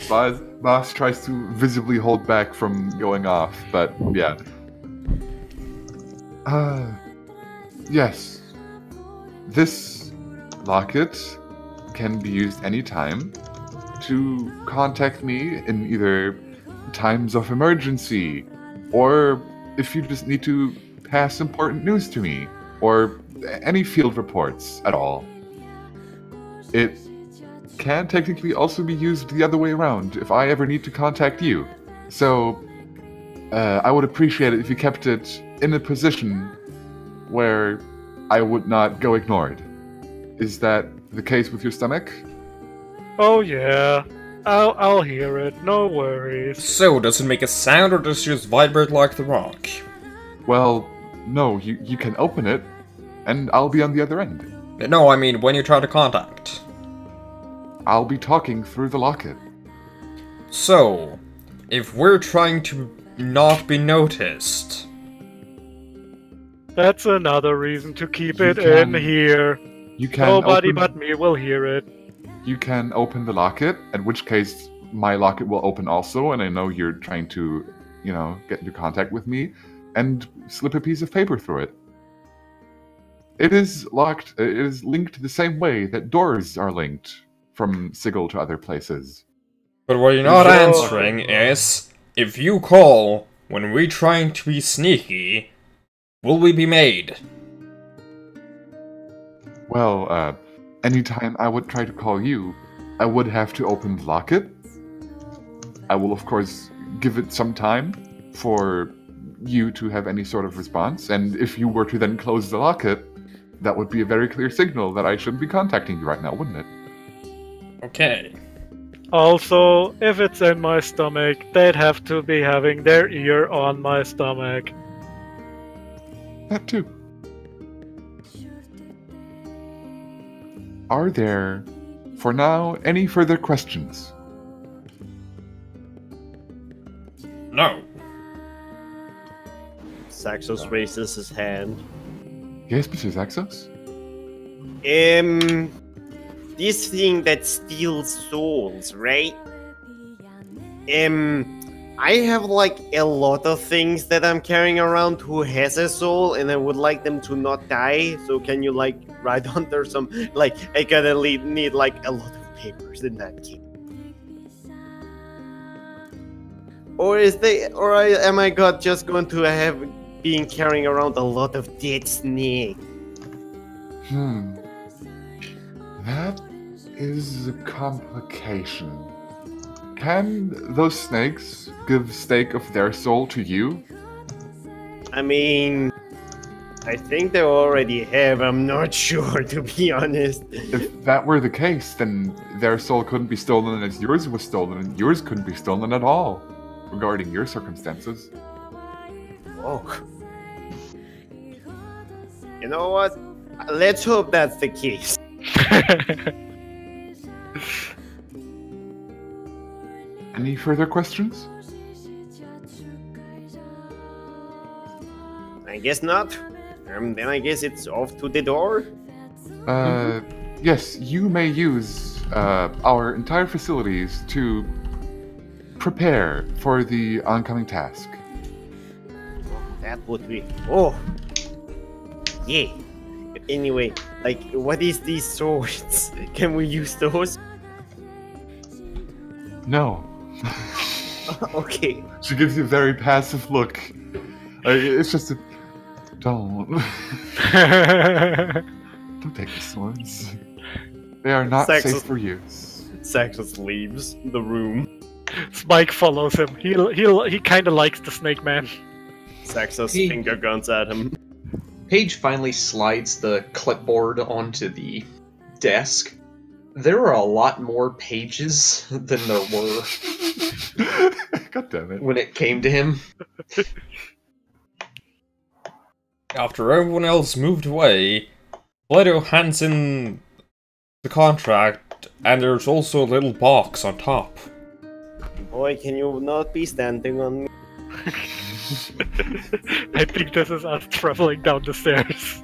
Boss tries to visibly hold back from going off, but yeah. Yes. This locket can be used anytime to contact me in either times of emergency, or if you just need to pass important news to me, or any field reports at all. It can technically also be used the other way around if I ever need to contact you. So, I would appreciate it if you kept it in a position where I would not go ignored. Is that the case with your stomach? Oh yeah, I'll hear it. No worries. So, does it make a sound or does it just vibrate like the rock? Well, no, you can open it, and I'll be on the other end. No, I mean when you try to contact. I'll be talking through the locket. So, if we're trying to not be noticed... That's another reason to keep You it can- in here. You can Nobody open, but me will hear it. You can open the locket, in which case my locket will open also, and I know you're trying to, get into contact with me, and slip a piece of paper through it. It is locked, it is linked the same way that doors are linked from Sigil to other places. But what you're not Oh. answering is, if you call when we're trying to be sneaky, will we be made? Well, anytime I would try to call you, I would have to open the locket. I will, of course, give it some time for you to have any sort of response, and if you were to then close the locket, that would be a very clear signal that I shouldn't be contacting you right now, wouldn't it? Okay. Also, if it's in my stomach, they'd have to be having their ear on my stomach. That too. Are there, for now, any further questions? No. Saxos raises his hand. Yes, Mr. Zaxos? This thing that steals souls, right? I have like a lot of things that I'm carrying around who has a soul, and I would like them to not die. So can you like write under some, like, I gotta need like a lot of papers in that case. Or am I just going to have been carrying around a lot of dead snake? That is a complication. Can those snakes give stake of their soul to you? I mean, I think they already have. I'm not sure, to be honest. If that were the case, then their soul couldn't be stolen as yours was stolen, and yours couldn't be stolen at all, regarding your circumstances. Oh. You know what? Let's hope that's the case. Any further questions? I guess not. Then I guess it's off to the door. Yes, you may use our entire facilities to prepare for the oncoming task. That would be. Oh. Yeah. Anyway, like, what is these swords? Can we use those? No. Okay. She gives you a very passive look. It's just a... Don't. Don't take the swords. They are not Saxus- safe for use. Saxus leaves the room. Spike follows him. He kind of likes the Snake Man. Saxus He- finger guns at him. Paige finally slides the clipboard onto the desk. There are a lot more pages than there were. God damn it. when it came to him. After everyone else moved away, Plato hands in the contract, and there's also a little box on top. Boy, can you not be standing on me? I think this is us traveling down the stairs.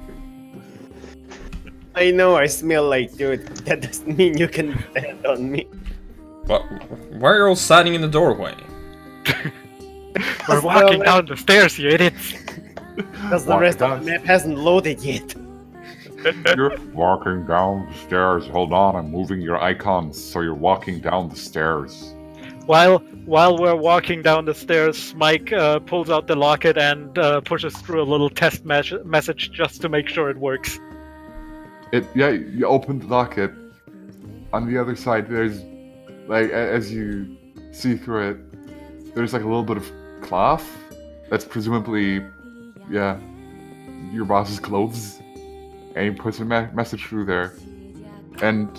I know I smell like dirt, but that doesn't mean you can stand on me. But why are you all standing in the doorway? We're walking down the stairs, you idiots! Because the Walk rest down. of the map hasn't loaded yet. You're walking down the stairs. Hold on, I'm moving your icons so you're walking down the stairs. While we're walking down the stairs, Mike pulls out the locket and pushes through a little test message just to make sure it works. You open the locket. On the other side, there's, like, as you see through it, there's like a little bit of cloth. That's presumably, your boss's clothes. And he puts a message through there. And,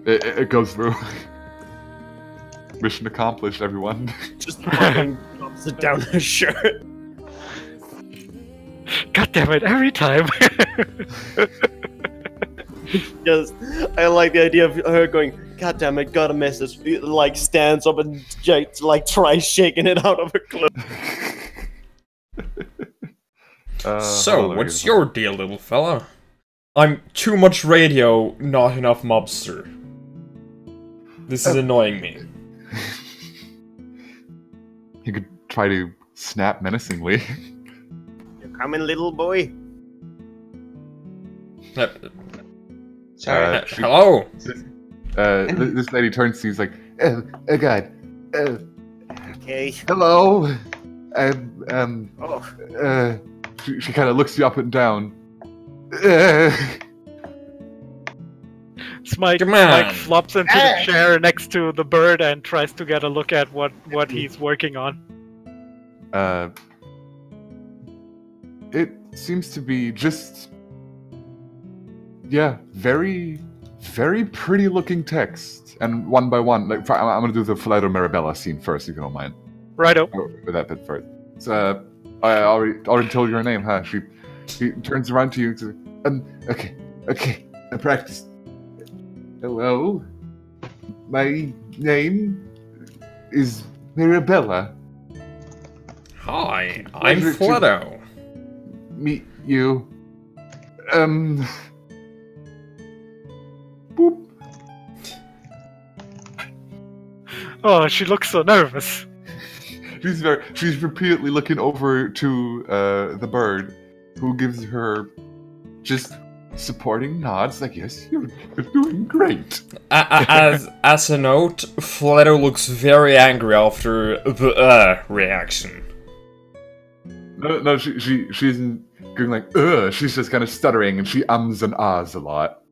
it goes through. Mission accomplished, everyone. Just fucking drops it down her shirt. God damn it, every time! Just, I like the idea of her going, God damn it, got a message. Like, stands up and like tries shaking it out of her clothes. So, what's your deal, little fella? I'm too much radio, not enough mobster. This is annoying me. You could try to snap menacingly. You coming, little boy? Sorry. Hello? This lady turns to you, like, oh god, Okay. hello, Oh, she kind of looks you up and down. Smike Come on. flops into the chair next to the bird and tries to get a look at what he's working on. It seems to be just, very, very pretty looking text. And one by one, like, I'm gonna do the Flato Marabella scene first, if you don't mind. Righto. Or that bit first. So, I already told you her name, huh? She turns around to you and says, okay, I practiced. Hello, my name is Mirabella. Hi, I'm Pleasure to- Flato. Meet you. Boop. Oh, she looks so nervous. She's repeatedly looking over to the bird, who gives her just supporting nods, like, yes, you're doing great. As a note, Flato looks very angry after the reaction. No, she isn't going like, ugh, she's just kind of stuttering, and she ums and ahs a lot.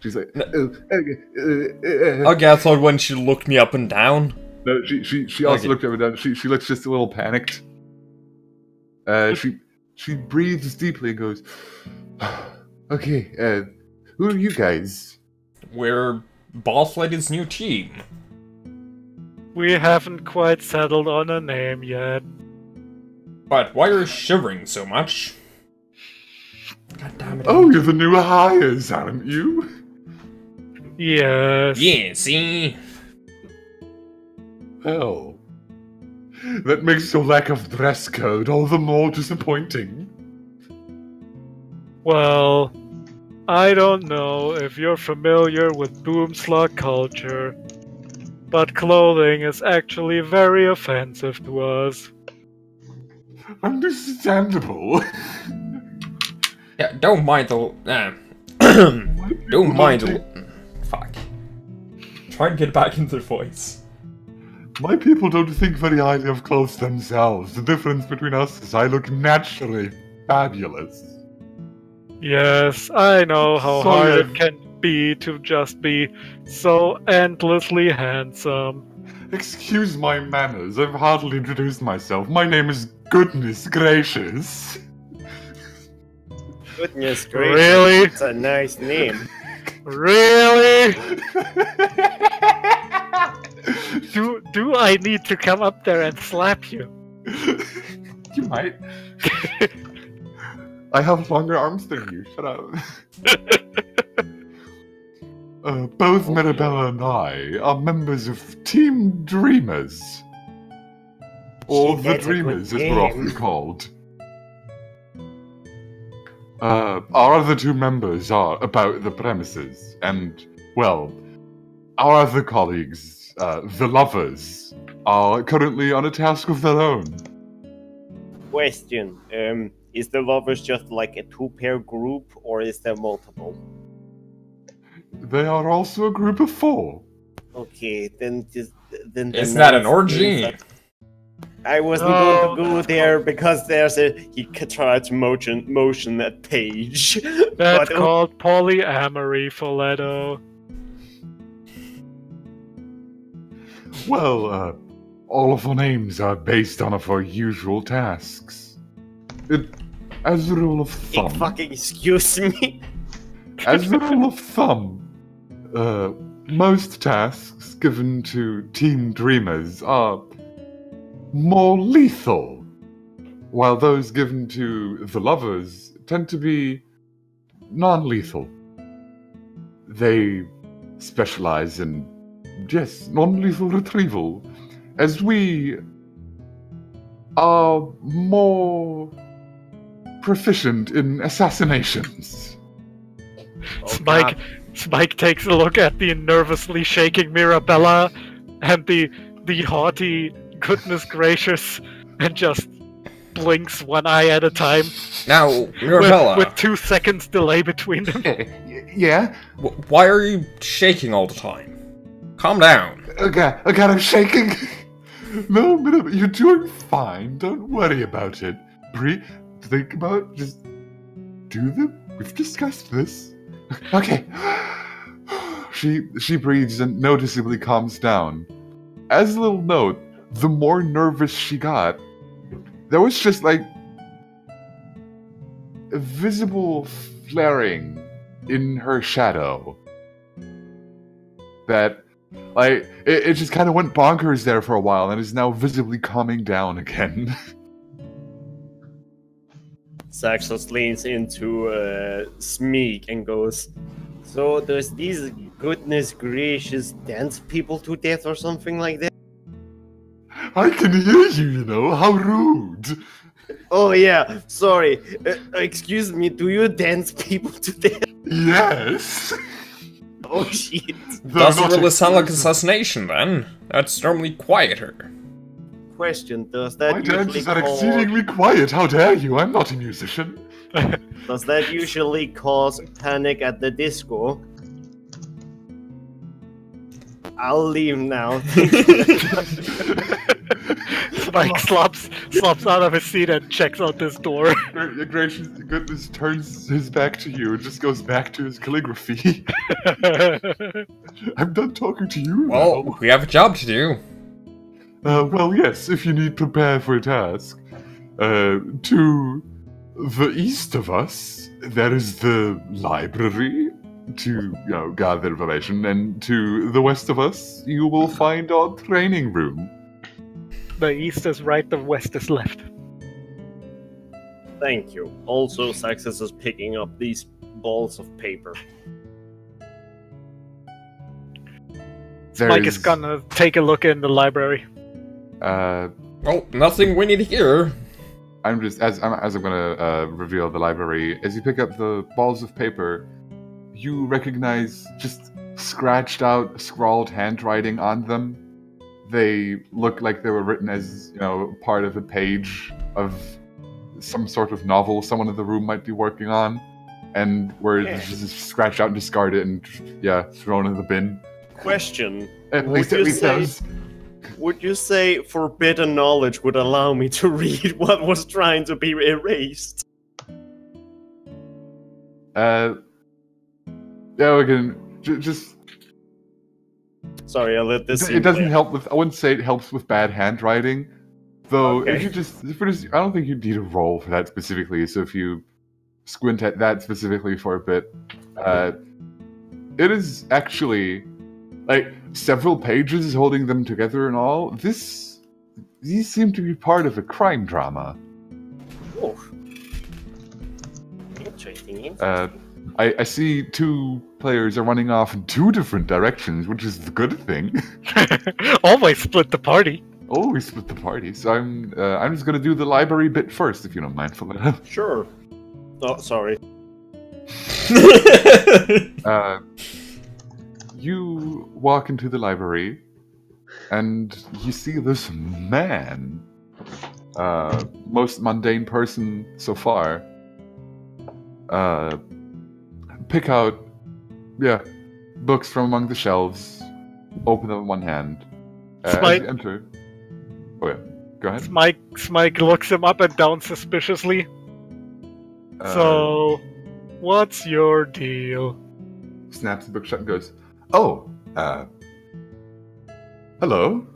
She's like, Okay, I thought when she looked me up and down. No, she also looked up and down. She looks just a little panicked. She breathes deeply and goes, okay, who are you guys? We're Boss Lady's new team. We haven't quite settled on a name yet. But why are you shivering so much? God damn it. Oh, you're the new hires, aren't you? Yes. Yeah, see? Well, that makes your lack of dress code all the more disappointing. Well, I don't know if you're familiar with Boomslaw culture, but clothing is actually very offensive to us. Understandable. Yeah, don't mind the... don't mind the... Fuck. Try and get back into the voice. My people don't think very highly of clothes themselves. The difference between us is I look naturally fabulous. Yes, I know how So hard you're- it can be to just be so endlessly handsome. Excuse my manners, I've hardly introduced myself. My name is Goodness Gracious. goodness gracious. Really? It's a nice name. Really? Do I need to come up there and slap you? You might. I have longer arms than you. Shut up. Both Mirabella and I are members of Team Dreamers. Or the Dreamers, as we're often called. Our other two members are about the premises, and, well, our other colleagues, the Lovers, are currently on a task of their own. Question, is the Lovers just like a two-pair group, or is there multiple? They are also a group of 4. Okay, then Isn't that an orgy? I wasn't going to go there because there's he tried to motion that page. That's called polyamory, Foletto. Well, all of our names are based on our usual tasks. As a rule of thumb. Fucking excuse me. As a rule of thumb, most tasks given to Team Dreamers are more lethal, while those given to the Lovers tend to be non-lethal. They specialize in, non-lethal retrieval, as we are more proficient in assassinations. Spike takes a look at the nervously shaking Mirabella and the haughty goodness gracious, and just blinks one eye at a time. Now, Mirabella. With 2 seconds delay between them. Yeah? Why are you shaking all the time? Calm down. Okay, I'm shaking. No, you're doing fine. Don't worry about it. Think about it. Just do them. We've discussed this. Okay. She breathes and noticeably calms down. As a little note, the more nervous she got, there was just like a visible flaring in her shadow that, like, it just kind of went bonkers there for a while and is now visibly calming down again. Saxos leans into Smeek and goes, "So does these goodness gracious dance people to death or something like that?" I can hear you, how rude. Oh yeah, sorry. Excuse me, do you dance people to death? Yes. Oh shit. Doesn't really sound like assassination then. That's normally quieter. Question, does that My usually dances are exceedingly quiet, how dare you? I'm not a musician. Does that usually cause panic at the disco? I'll leave now. Spike slops out of his seat and checks out this door. Your gracious goodness turns his back to you and just goes back to his calligraphy. I'm done talking to you Well, now. we have a job to do. Well, yes, if you need prepare for a task. To the east of us, there is the library to, gather information, and to the west of us, you will find our training room. The east is right, the west is left. Thank you. Also, Saxus is picking up these balls of paper. Mike is gonna take a look in the library. Well, nothing we need here. I'm just, as I'm gonna reveal the library, as you pick up the balls of paper, you recognize just scratched out, scrawled handwriting on them. They look like they were written as, part of a page of some sort of novel someone in the room might be working on, and were just scratched out and discarded and, thrown in the bin. Question. At least those. Would you say forbidden knowledge would allow me to read what was trying to be erased? Yeah, we can just. Sorry, I let this. It doesn't help with. I wouldn't say it helps with bad handwriting, though. Okay. If you just, I don't think you need a roll for that specifically. So if you squint at that specifically for a bit, it is actually like several pages holding them together and all. These seem to be part of a crime drama. Oh. Interesting. I see two players are running off in two different directions, which is the good thing. Always split the party. Always split the party. So I'm just gonna do the library bit first, if you don't mind, Philip. Sure. Oh, sorry. You walk into the library, and you see this man, most mundane person so far, pick out, books from among the shelves, open them in one hand. As you enter. Oh yeah, go ahead. Smike looks him up and down suspiciously. So, what's your deal? Snaps the book shut and goes, "Oh, hello.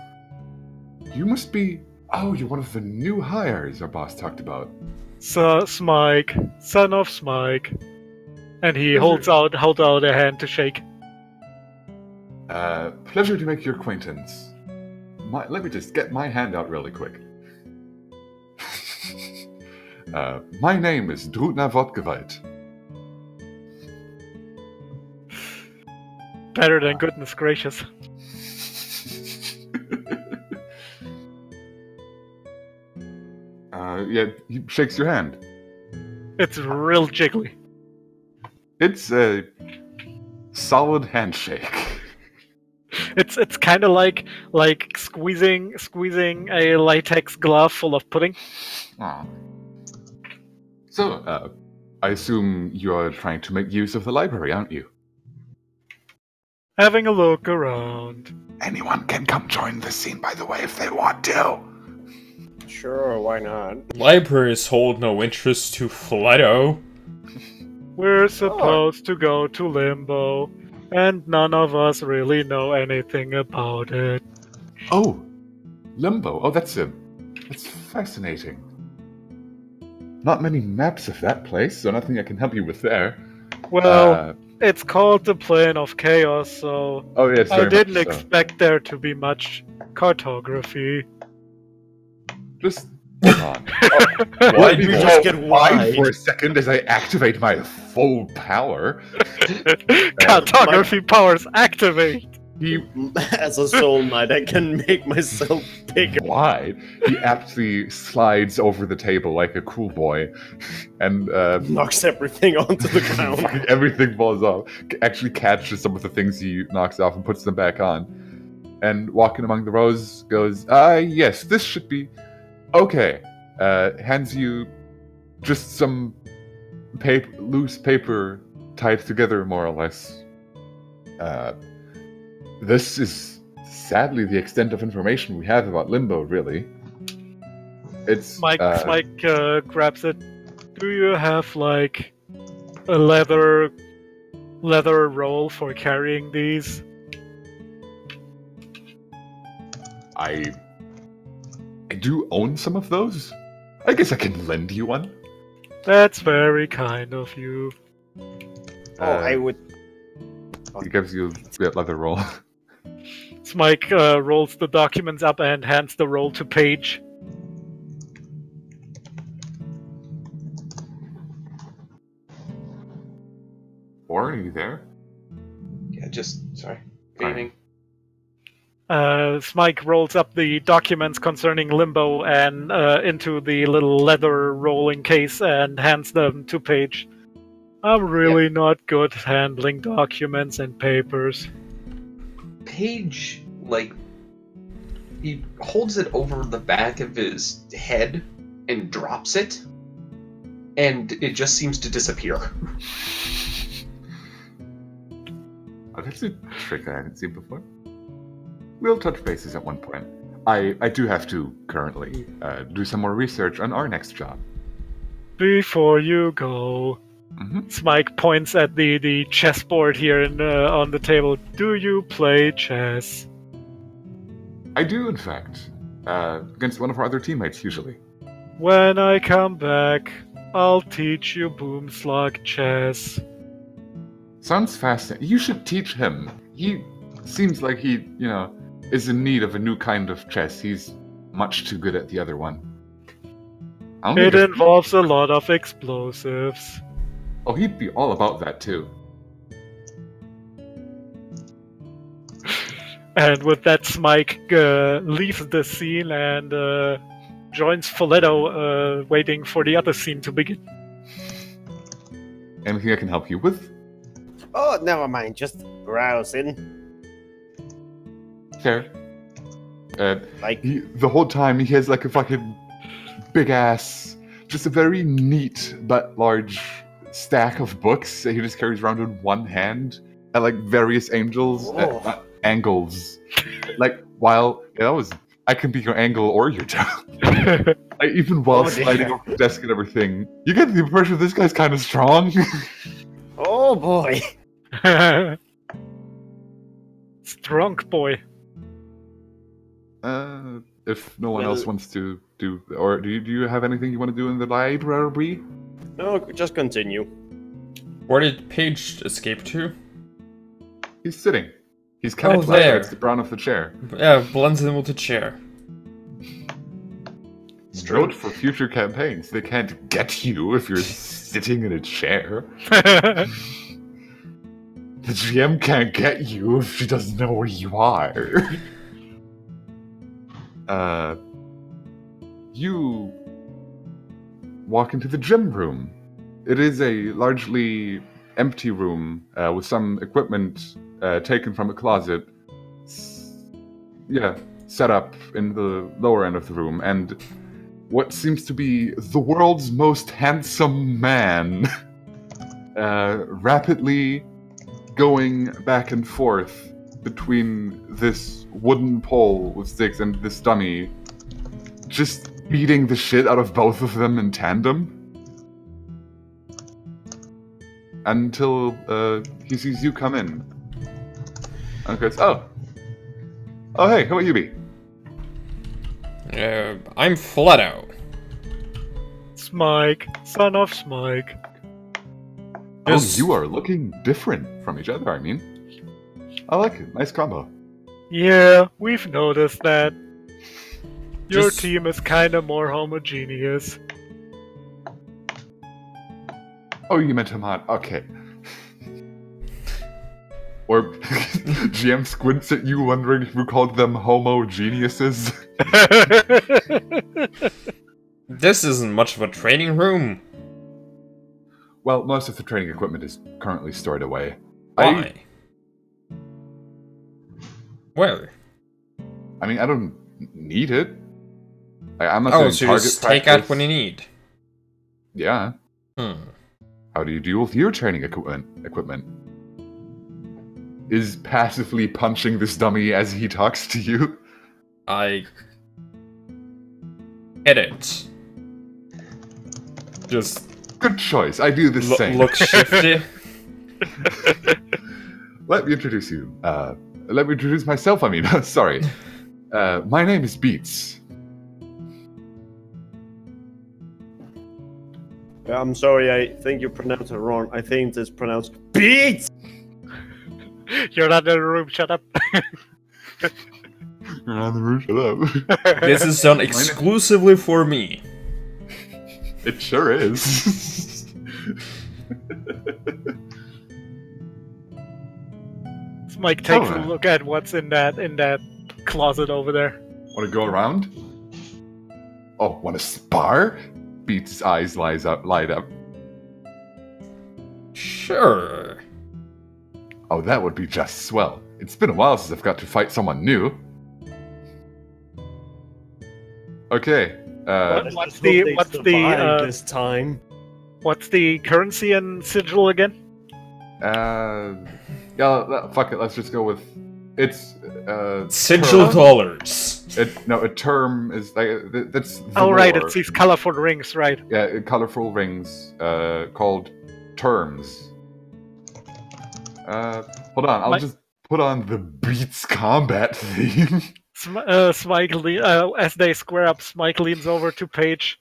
You must be... Oh, you're one of the new hires our boss talked about." So, Smike, son of Smike. And he holds out a hand to shake. Pleasure to make your acquaintance. Let me just get my hand out really quick. My name is Drutna Vodgewalt. Better than goodness gracious. He shakes your hand. It's real jiggly. It's a solid handshake. It's kind of like squeezing a latex glove full of pudding. Aw. So, I assume you're trying to make use of the library, aren't you? Having a look around. Anyone can come join the scene, by the way, if they want to. Sure, why not? Libraries hold no interest to Fleto. We're supposed to go to Limbo, and none of us really know anything about it. Oh, Limbo. Oh, that's fascinating. Not many maps of that place, so nothing I can help you with there. Well, it's called the Plane of Chaos, so oh yes, I didn't much so. expect there to be much cartography. Just hold on. Why did you just get wide? For a second as I activate my full power. Cartography powers activate! As a soul knight, I can make myself bigger. Wide. He aptly slides over the table like a cool boy, and Knocks everything onto the ground. everything falls off. Actually catches some of the things he knocks off and puts them back on. And walking among the rows goes, yes, this should be okay. Hands you just some loose paper tied together, more or less. This is sadly the extent of information we have about Limbo, really. It's Mike grabs it. Do you have like a leather roll for carrying these? I do own some of those. I guess I can lend you one. That's very kind of you. I would. He gives you a leather roll. Smike rolls the documents up and hands the roll to Paige. Warren, are you there? Yeah, sorry. Gaming. Smike rolls up the documents concerning Limbo and into the little leather rolling case and hands them to Paige. I'm really not good at handling documents and papers. Paige, he holds it over the back of his head and drops it, and it just seems to disappear. Oh, that's a trick I hadn't seen before. We'll touch bases at one point. I do have to currently do some more research on our next job. Before you go, Smike points at the chessboard here on the table. Do you play chess? I do, in fact. Against one of our other teammates, usually. When I come back, I'll teach you boom slug chess. Sounds fascinating. You should teach him. He seems like he, is in need of a new kind of chess. He's much too good at the other one. It involves a lot of explosives. Oh, he'd be all about that too. And with that, Smike leaves the scene and joins Folletto, waiting for the other scene to begin. Anything I can help you with? Oh, never mind. Just browsing. Fair. The whole time he has like a fucking big ass, just a very neat but large stack of books that he just carries around in one hand at like various angles, angles. Like while I can be your angle or your toe. Like, even while sliding off the desk and everything, you get the impression this guy's kind of strong. Oh boy. Strong boy. If no one else wants to do, or do you have anything you want to do in the library? No, just continue. Where did Paige escape to? He's sitting. He's kind of there. It's the brown of the chair. Yeah, blends in with the chair. Note for future campaigns: they can't get you if you're sitting in a chair. The GM can't get you if she doesn't know where you are. You walk into the gym room. It is a largely empty room with some equipment taken from a closet. Set up in the lower end of the room, and what seems to be the world's most handsome man rapidly going back and forth between this wooden pole with sticks and this dummy, just beating the shit out of both of them in tandem. Until he sees you come in. And goes, oh, hey, who are you be? I'm Folletto. Smike, son of Smike. Oh, you are looking different from each other, I mean. I like it. Nice combo. Yeah, we've noticed that. Your team is kinda more homogeneous. Oh, you meant homo... Okay. Or GM squints at you wondering if you called them homogeneuses. This isn't much of a training room. Well, most of the training equipment is currently stored away. Why? Where? I mean, I don't need it. I'm not so doing you just take out when you need. Yeah. How do you deal with your training equipment? Is passively punching this dummy as he talks to you? I edit. Just good choice. I do the same. Look shifty. Let me introduce you. Let me introduce myself. I mean, sorry. My name is Beats. I'm sorry, I think you pronounced it wrong. I think it's pronounced Beats! You're not in the room, shut up. You're not in the room, shut up. This is done exclusively for me. It sure is. Mike takes a look at what's in that closet over there. Want to go around? Oh, want to spar? Beats' eyes light up. Sure. Oh, that would be just swell. It's been a while since I've got to fight someone new. Okay. What's the this time? What's the currency and sigil again? Yeah, fuck it. Let's just go with it's sigil dollars. A term is like that's. Oh right, it's these colorful rings, right? Yeah, colorful rings called terms. Hold on, I'll just put on the Beats combat theme. Smike, as they square up, Smike leans over to Paige.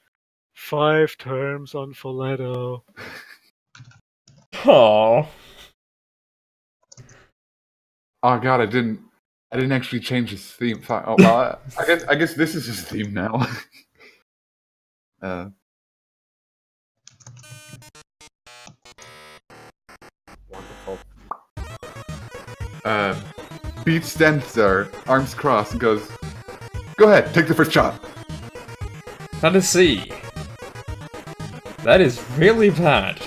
5 terms on Folletto. Aww. Oh god, I didn't actually change his theme. Oh well, I guess this is his theme now. Wonderful. Beat stands there, arms crossed, and goes, "Go ahead, take the first shot." Let us see. That is really bad.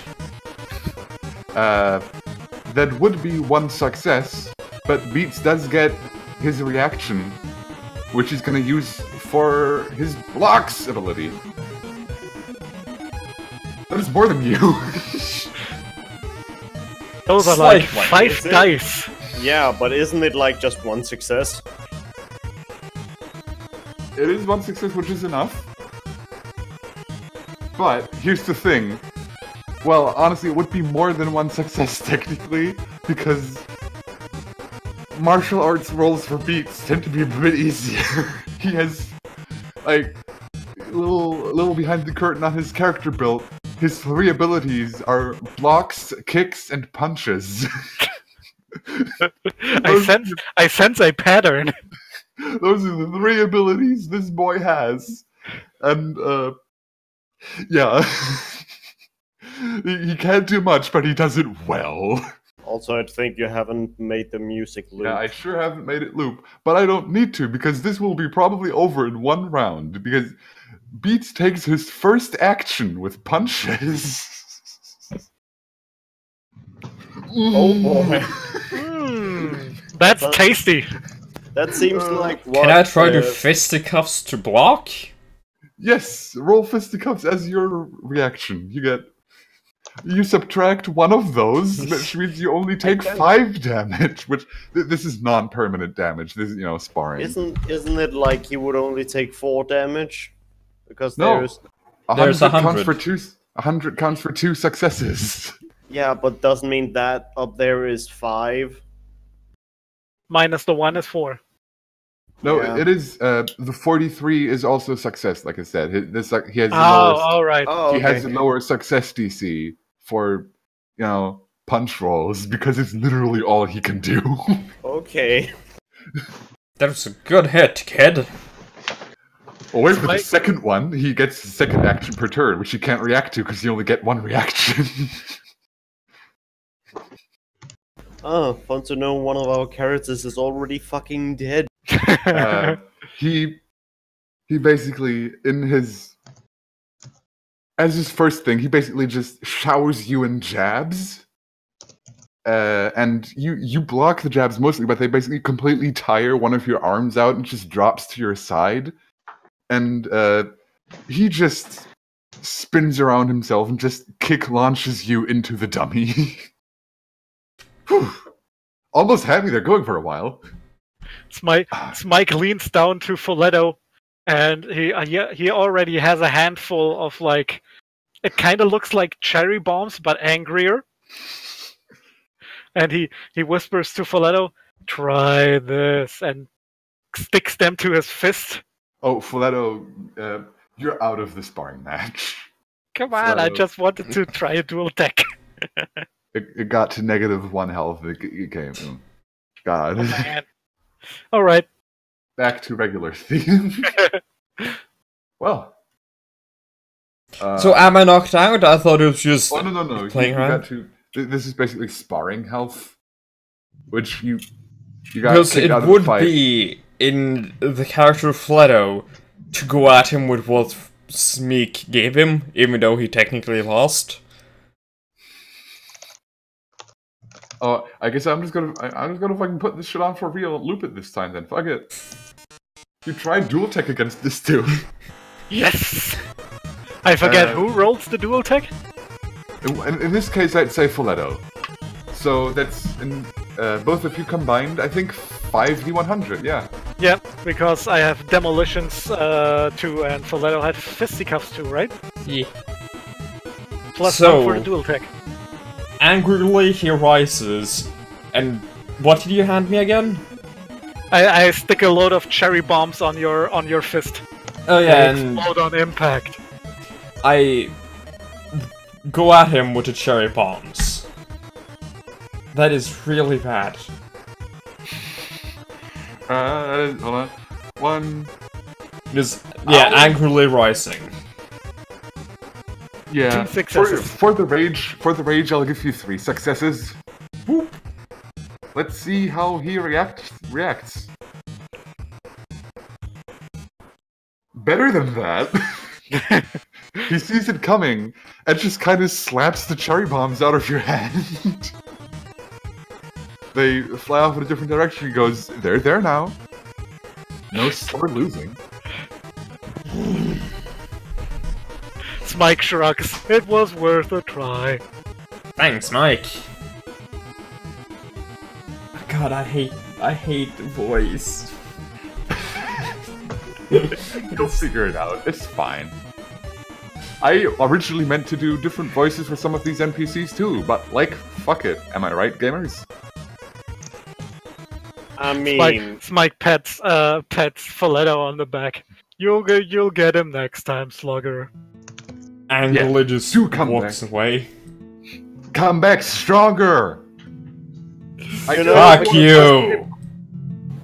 That would be one success, but Beats does get his reaction, which he's gonna use for his blocks ability. That is more than you. Those are like 5 dice. Yeah, but isn't it like just one success? It is one success, which is enough. But here's the thing. Well, honestly, it would be more than one success technically, because martial arts rolls for Beats tend to be a bit easier. He has, like, a little behind the curtain on his character build. His 3 abilities are blocks, kicks, and punches. I sense a pattern. Those are the 3 abilities this boy has. And, yeah. He can't do much, but he does it well. Also, I think you haven't made the music loop. Yeah, I sure haven't made it loop, but I don't need to, because this will be probably over in 1 round, because Beats takes his first action with punches. Oh boy. That's tasty. That seems like what... Can I try to fisticuffs to block? Yes, roll fisticuffs as your reaction. You subtract 1 of those, which means you only take 5 damage, which, this is non-permanent damage, this is, sparring. Isn't it like he would only take 4 damage? Because No. there's 100 counts for 2 successes. Yeah, but doesn't mean that up there is 5. Minus the 1 is 4. No, Yeah. it is, the 43 is also success, like I said. He has the lowest, alright. Oh, he has okay. a lower success DC for, punch rolls, because it's literally all he can do. Okay. That was a good hit, kid. Well, wait for the second one. He gets the second action per turn, which you can't react to because you only get 1 reaction. Oh, fun to know one of our characters is already fucking dead. He basically, as his first thing, he basically just showers you in jabs. And you block the jabs mostly, but they basically completely tire one of your arms out and just drops to your side. And he just spins around himself and just kick launches you into the dummy. Whew. Almost had me there going for a while. Smike leans down to Folletto, and he already has a handful of, like, it kind of looks like cherry bombs, but angrier. And he whispers to Folletto, "Try this," and sticks them to his fist. Oh, Folletto, you're out of the sparring match. Come on, I just wanted to try a dual tech. It got to -1 health. It came. God. Oh, man. All right. Back to regular theme. Well. So am I knocked out? I thought it was just Oh no! playing around. Got to. This is basically sparring health, which you got Because kicked it out of would the fight. be in the character of Fleto to go at him with what Smeek gave him, even though he technically lost. Oh, I guess I'm just gonna fucking put this shit on for real and loop it this time then. Fuck it. You tried dual tech against this too. Yes! I forget who rolls the dual tech? In this case, I'd say Folletto. So that's in both of you combined, I think 5d100, yeah. Yeah, because I have demolitions 2 and Folletto had fisticuffs 2, right? Yeah. Plus So- 1 for the dual tech. Angrily he rises, and what did you hand me again? I stick a load of cherry bombs on your fist. Oh yeah, They and explode on impact. I go at him with the cherry bombs. That is really bad. Hold on. One. Just angrily rising. Yeah. 2 successes. For the rage, I'll give you 3 successes. Whoop. Let's see how he reacts. Better than that. He sees it coming and just kind of slaps the cherry bombs out of your hand. They fly off in a different direction. He goes, "They're there now. No sore losing." Smike shrugs. It was worth a try. Thanks, Mike. God, I hate the voice. You'll figure it out. It's fine. I originally meant to do different voices for some of these NPCs too, but like, fuck it. Am I right, gamers? I mean, Smike pets Folletto on the back. You'll get him next time, Slugger. Angrily just walks back. away. Come back stronger! Fuck you!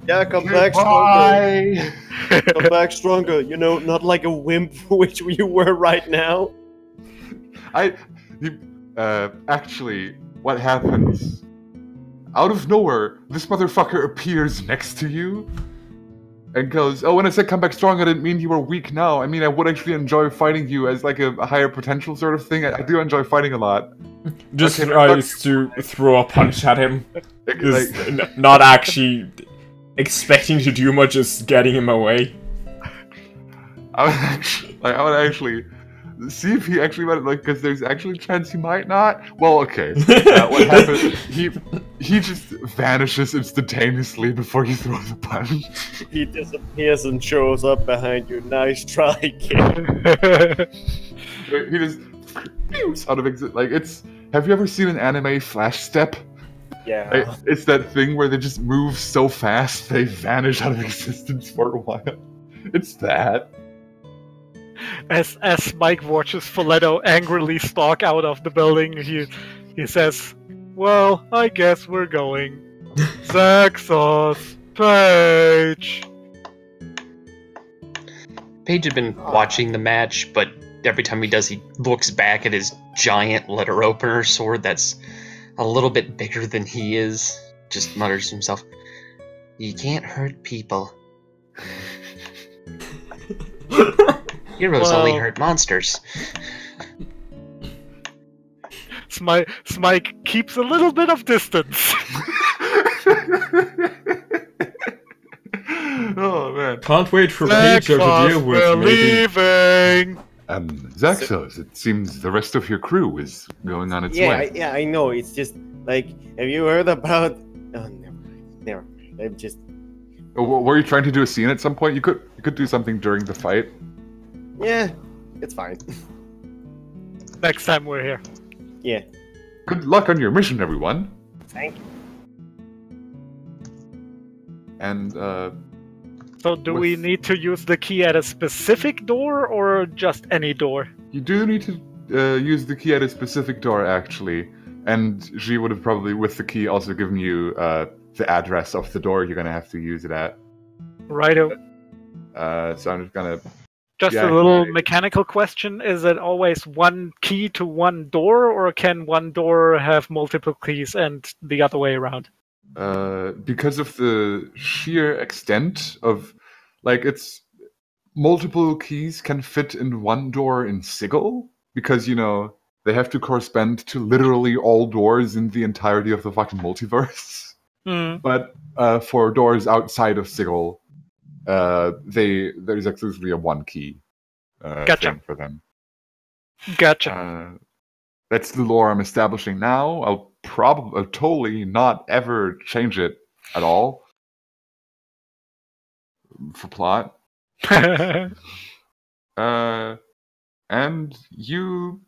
Yeah, come back stronger. Come back stronger. You know, not like a wimp, which you were right now. Actually, what happens? Out of nowhere, this motherfucker appears next to you and goes, "Oh, when I said come back strong, I didn't mean you were weak now. I mean, I would actually enjoy fighting you as like a higher potential sort of thing. I do enjoy fighting a lot." Just tries to throw a punch at him. Not actually expecting to do much, just getting him away. I would actually see if he actually might, like, because there's actually a chance he might not. Well, okay. What happens? He just vanishes instantaneously before you throw the punch. He disappears and shows up behind you. Nice try, kid. He just pews out of exit. Like, it's. Have you ever seen an anime flash step? Yeah. It's that thing where they just move so fast they vanish out of existence for a while. It's that. As Mike watches Folletto angrily stalk out of the building, he says, "Well, I guess we're going. Zaxos, Paige." Paige had been watching the match, but every time he does, he looks back at his giant letter opener sword that's a little bit bigger than he is. Just mutters to himself, "You can't hurt people. Heroes only hurt monsters." Smike keeps a little bit of distance. Oh man! Can't wait for Paige to deal with. We're leaving. Zaxos, it seems the rest of your crew is going on its way. Yeah, I know. It's just like, have you heard about? Oh, never mind. I'm just. Were you trying to do a scene at some point? You could do something during the fight. Yeah, it's fine. Next time we're here. Yeah. Good luck on your mission, everyone. Thank you. And So do we need to use the key at a specific door or just any door? you do need to use the key at a specific door, actually. And she would have probably, with the key, also given you the address of the door you're gonna have to use it at. Righto. So I'm just gonna. Just a little mechanical question. Is it always one key to one door, or can one door have multiple keys and the other way around? Because of the sheer extent of, like, it's multiple keys can fit in one door in Sigil, because, you know, they have to correspond to literally all doors in the entirety of the fucking multiverse. But for doors outside of Sigil, there's exclusively a one key thing for them. Gotcha. That's the lore I'm establishing now. I'll totally not ever change it at all for plot. And you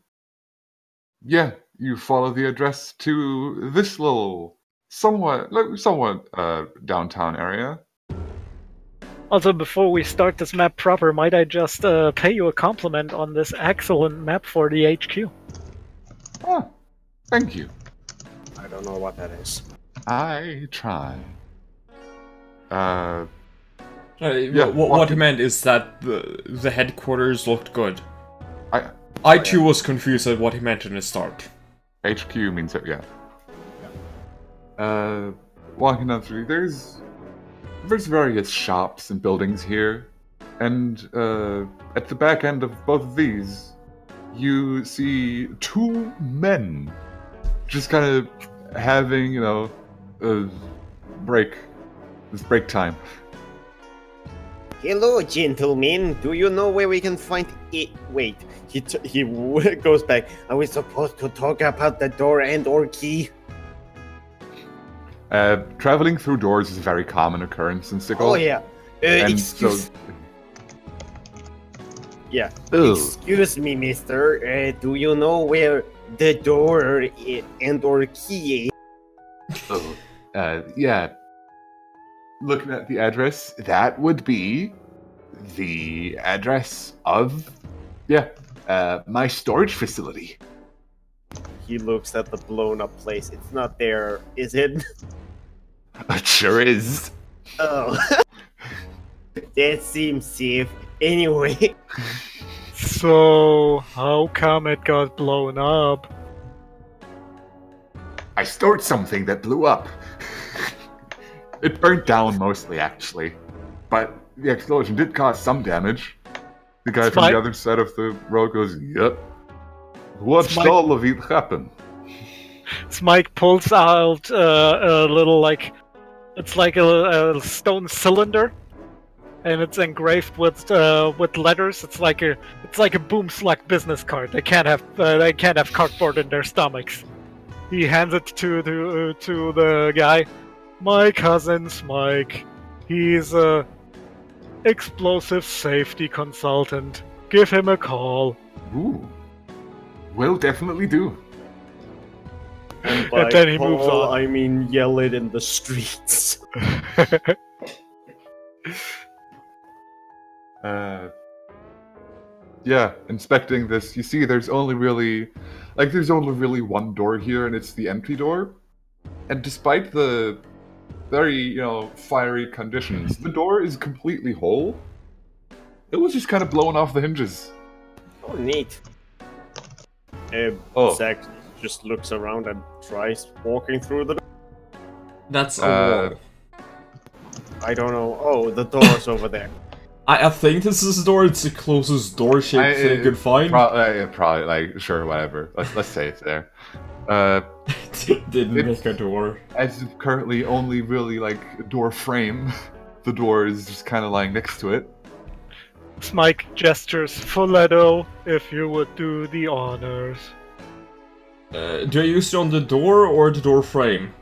follow the address to this little somewhat downtown area. Also, before we start this map proper, might I just pay you a compliment on this excellent map for the HQ? Oh, thank you. I don't know what that is. I try. Yeah, what he meant is that the headquarters looked good. I I too was confused at what he meant in the start. HQ means it, yeah. Walking down the street, there's various shops and buildings here, and at the back end of both of these, you see two men just kind of having, break time. Hello, gentlemen. Do you know where we can find it? Wait, he goes back. Are we supposed to talk about the door and/or key? Traveling through doors is a very common occurrence in Sickle. Oh yeah. Excuse me, mister. Do you know where the door and/or key is? Yeah. Looking at the address, that would be the address of, my storage facility. He looks at the blown up place. It's not there, is it? It sure is. Oh. That seems safe. Anyway. So, how come it got blown up? I stored something that blew up. It burnt down mostly, actually. But the explosion did cause some damage. The guy from the other side of the road goes, "Yep. Watched all of it happen." Smike pulls out a little, it's like a stone cylinder, and it's engraved with letters. It's like a boom slug business card. They can't have cardboard in their stomachs. He hands it to the guy. My cousin Smike. He's a explosive safety consultant. Give him a call. Ooh. Will definitely do. And then he moves on. I mean, yell it in the streets. Yeah, inspecting this, you see there's only really one door here, and it's the entry door. And despite the very, fiery conditions, the door is completely whole. It was just kind of blown off the hinges. Oh, neat. Zach just looks around and tries walking through the door. That's a wall. I don't know. Oh, the door's over there. I think this is the door. It's the closest door-shaped thing you could find. Probably, sure, whatever. Let's say it's there. Didn't make a door. As currently only really a door frame, the door is just kind of lying next to it. Smike gestures, Fuletto, if you would do the honors. Do I use it on the door or the door frame?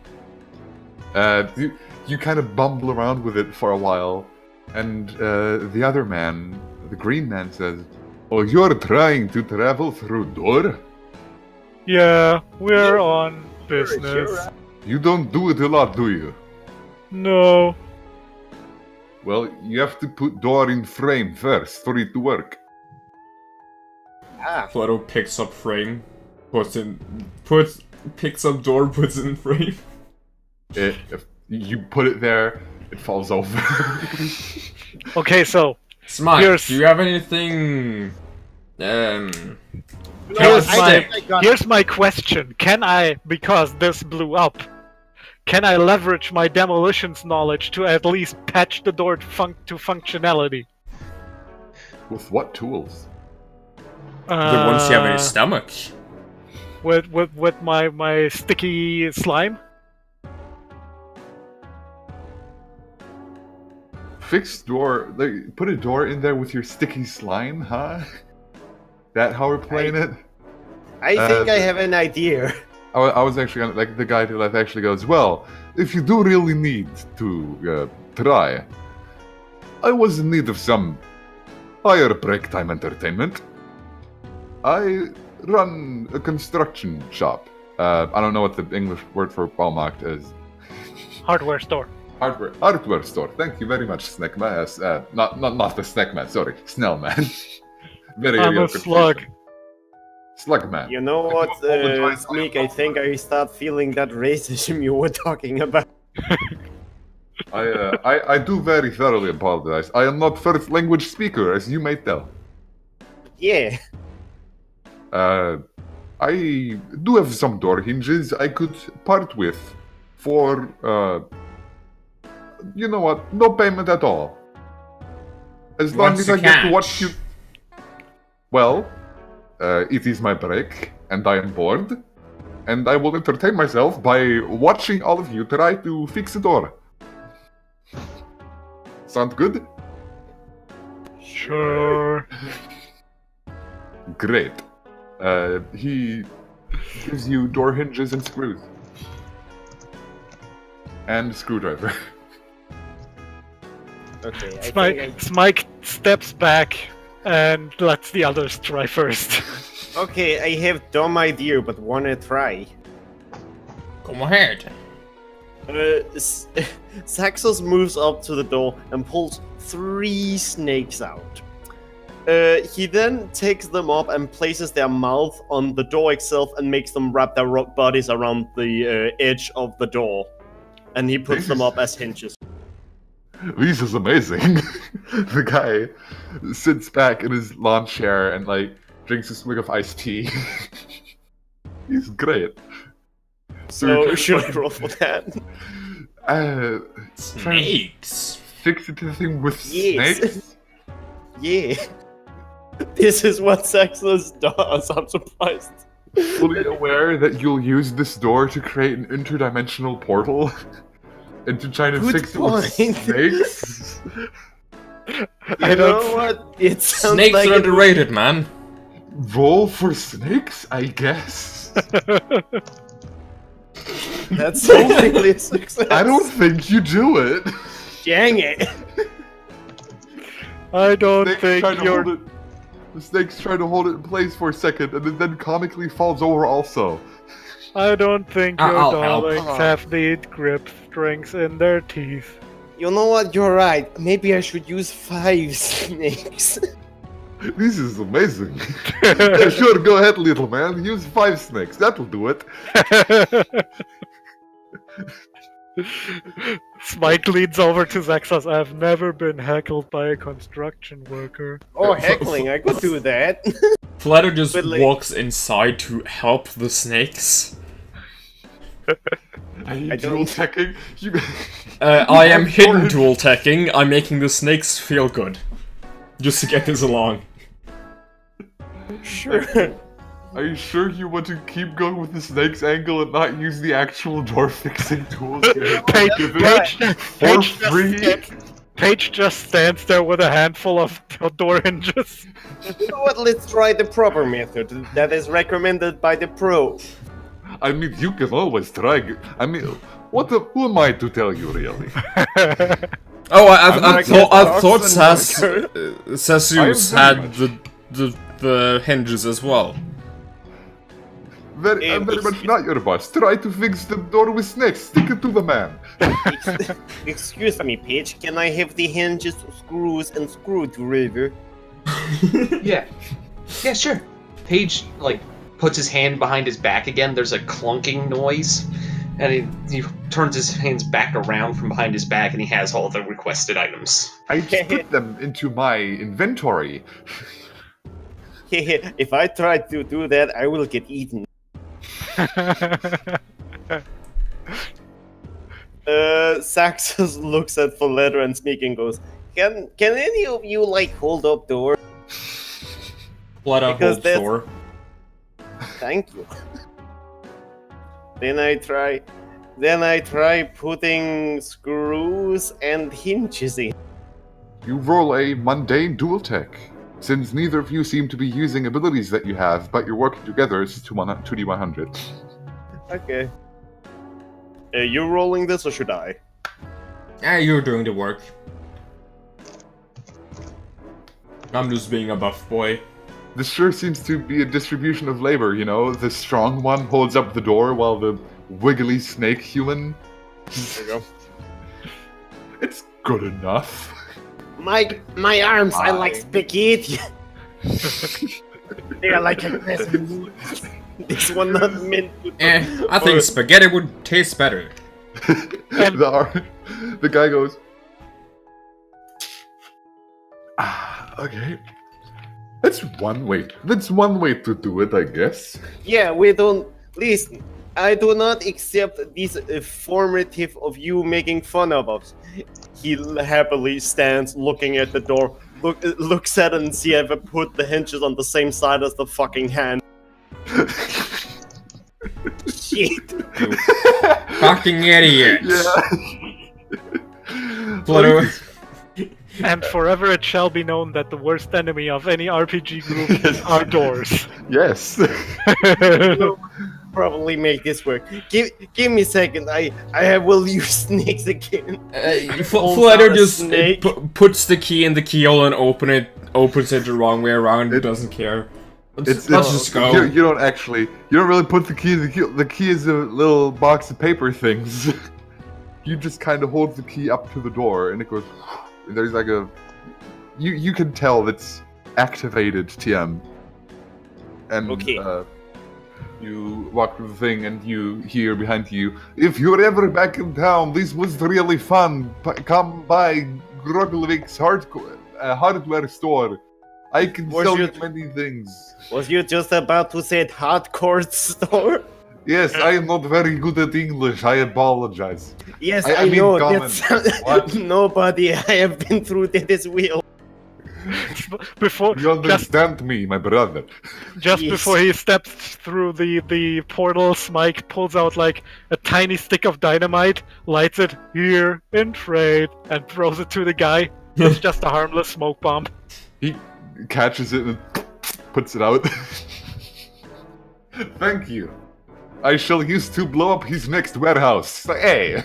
You kind of bumble around with it for a while, and the other man, the green man, says, "Oh, you're trying to travel through door? Yeah, we're on business. You don't do it a lot, do you?" No. Well, you have to put door in frame first for it to work. Flutto picks up frame, picks up door, puts it in frame. If you put it there, it falls over. Okay, so Smite, do you have anything? Here's my question. Can I, because this blew up, can I leverage my demolitions knowledge to at least patch the door to functionality? With what tools? The ones you have in your stomach. With my sticky slime? Fixed door, put a door in there with your sticky slime, huh? That how we're playing it? I think I have an idea. I was actually gonna, the guy to left actually goes, well, if you do really need to try, I was in need of some higher break time entertainment. I run a construction shop. I don't know what the English word for Baumarkt is. Hardware store. Hardware store. Thank you very much, Snackman. Not the Snackman. Sorry, Snellman. I'm a slug. Slugman. You know what, Sneak? I think I start feeling that racism you were talking about. I do very thoroughly apologize. I am not first language speaker, as you may tell. Yeah. I do have some door hinges I could part with for, you know what, no payment at all. As long What's as the I get to catch? watch you... Well, it is my break, and I am bored, and I will entertain myself by watching all of you try to fix the door. Sound good? Sure. Great. He gives you door hinges and screws. And screwdriver. Okay, Smike steps back and lets the others try first. Okay, I have dumb idea, but wanna try. Come ahead. Saxos moves up to the door and pulls 3 snakes out. He then takes them up and places their mouth on the door itself and makes them wrap their bodies around the edge of the door. And he puts them up as hinges. This is amazing. The guy sits back in his lawn chair and, like, drinks a swig of iced tea. He's great. So, should I roll for that? Snakes. Fix the thing with Yes. snakes? Yeah. This is what Saxos does, I'm surprised. Fully aware that you'll use this door to create an interdimensional portal? And to try to Good fix it with point. snakes? You know what? It sounds Snakes like are underrated, man. Roll for snakes, I guess? That's technically a success. I don't think you do it. Dang it. I don't Snakes think try to you're. hold it. The snake's trying to hold it in place for a second, and then comically falls over also. I don't think your I'll help. darlings have the grip strings in their teeth. You know what? You're right. Maybe I should use 5 snakes. This is amazing. Yeah, sure, go ahead, little man. Use 5 snakes. That'll do it. Smike leans over to Zaxos. I've never been heckled by a construction worker. Oh, heckling. I could do that. Flatter just But, like- walks inside to help the snakes. Are you I dual don't- teching? I am hidden dual teching. I'm making the snakes feel good. Just to get this along. Sure. Are you sure you want to keep going with the snake's angle and not use the actual door fixing tools? For free? Paige just stands there with a handful of door hinges. You know what? Let's try the proper method that is recommended by the pro. I mean, you can always try. I mean, who am I to tell you, really? Oh, I'm I like thought a Sassus I am had the hinges as well. I'm very much not your boss. Try to fix the door with snakes. Stick it to the man. Excuse me, Paige. Can I have the hinges, screws, and screwdriver? Yeah. Yeah, sure. Paige, like, puts his hand behind his back again. There's a clunking noise. And he turns his hands back around from behind his back, and he has all the requested items. I just put them into my inventory. If I try to do that, I will get eaten. Saxus looks at Folletta and Sneak and goes, Can any of you, like, hold up door? Blood up Because hold that's- door. Thank you. Then I try putting screws and hinges in. You roll a mundane dual tech. Since neither of you seem to be using abilities that you have, but you're working together, it's 2d100. Okay. You rolling this or should I? You're doing the work. I'm just being a buff boy. This sure seems to be a distribution of labor, you know? The strong one holds up the door while the wiggly snake human... There you go. It's good enough. My arms, I like spaghetti. They are like a crescent moon. This one not meant to... I think spaghetti would taste better. The guy goes, okay. That's one way. That's one way to do it, I guess. Yeah, we don't. Listen, I do not accept this formative of you making fun of us. He happily stands looking at the door, looks at it and see if I put the hinges on the same side as the fucking hand. Shit. You fucking idiot. Yeah. Flutter. And forever it shall be known that the worst enemy of any RPG group are doors. Yes. Probably make this work. Give me a second. I will use snakes again. Flutter just puts the key in the keyhole and opens it the wrong way around. It doesn't care. Let's just go. You don't really put the key in the key. The key is a little box of paper things. You just kind of hold the key up to the door, and it goes. There's like a, you can tell it's activated TM, and okay. You walk through the thing, and you hear behind you, "If you're ever back in town, this was really fun. Come by Groglevik's hardware store. I can sell you many things." Was you just about to say hardcore store? Yes, I am not very good at English. I apologize. Yes, I mean know. What? Nobody. I have been through this wheel. Before you understand me, my brother. Just before he steps through the portal, Smike pulls out like a tiny stick of dynamite, lights it here in trade, and throws it to the guy. It's just a harmless smoke bomb. He catches it and puts it out. Thank you. I shall use to blow up his next warehouse. Hey!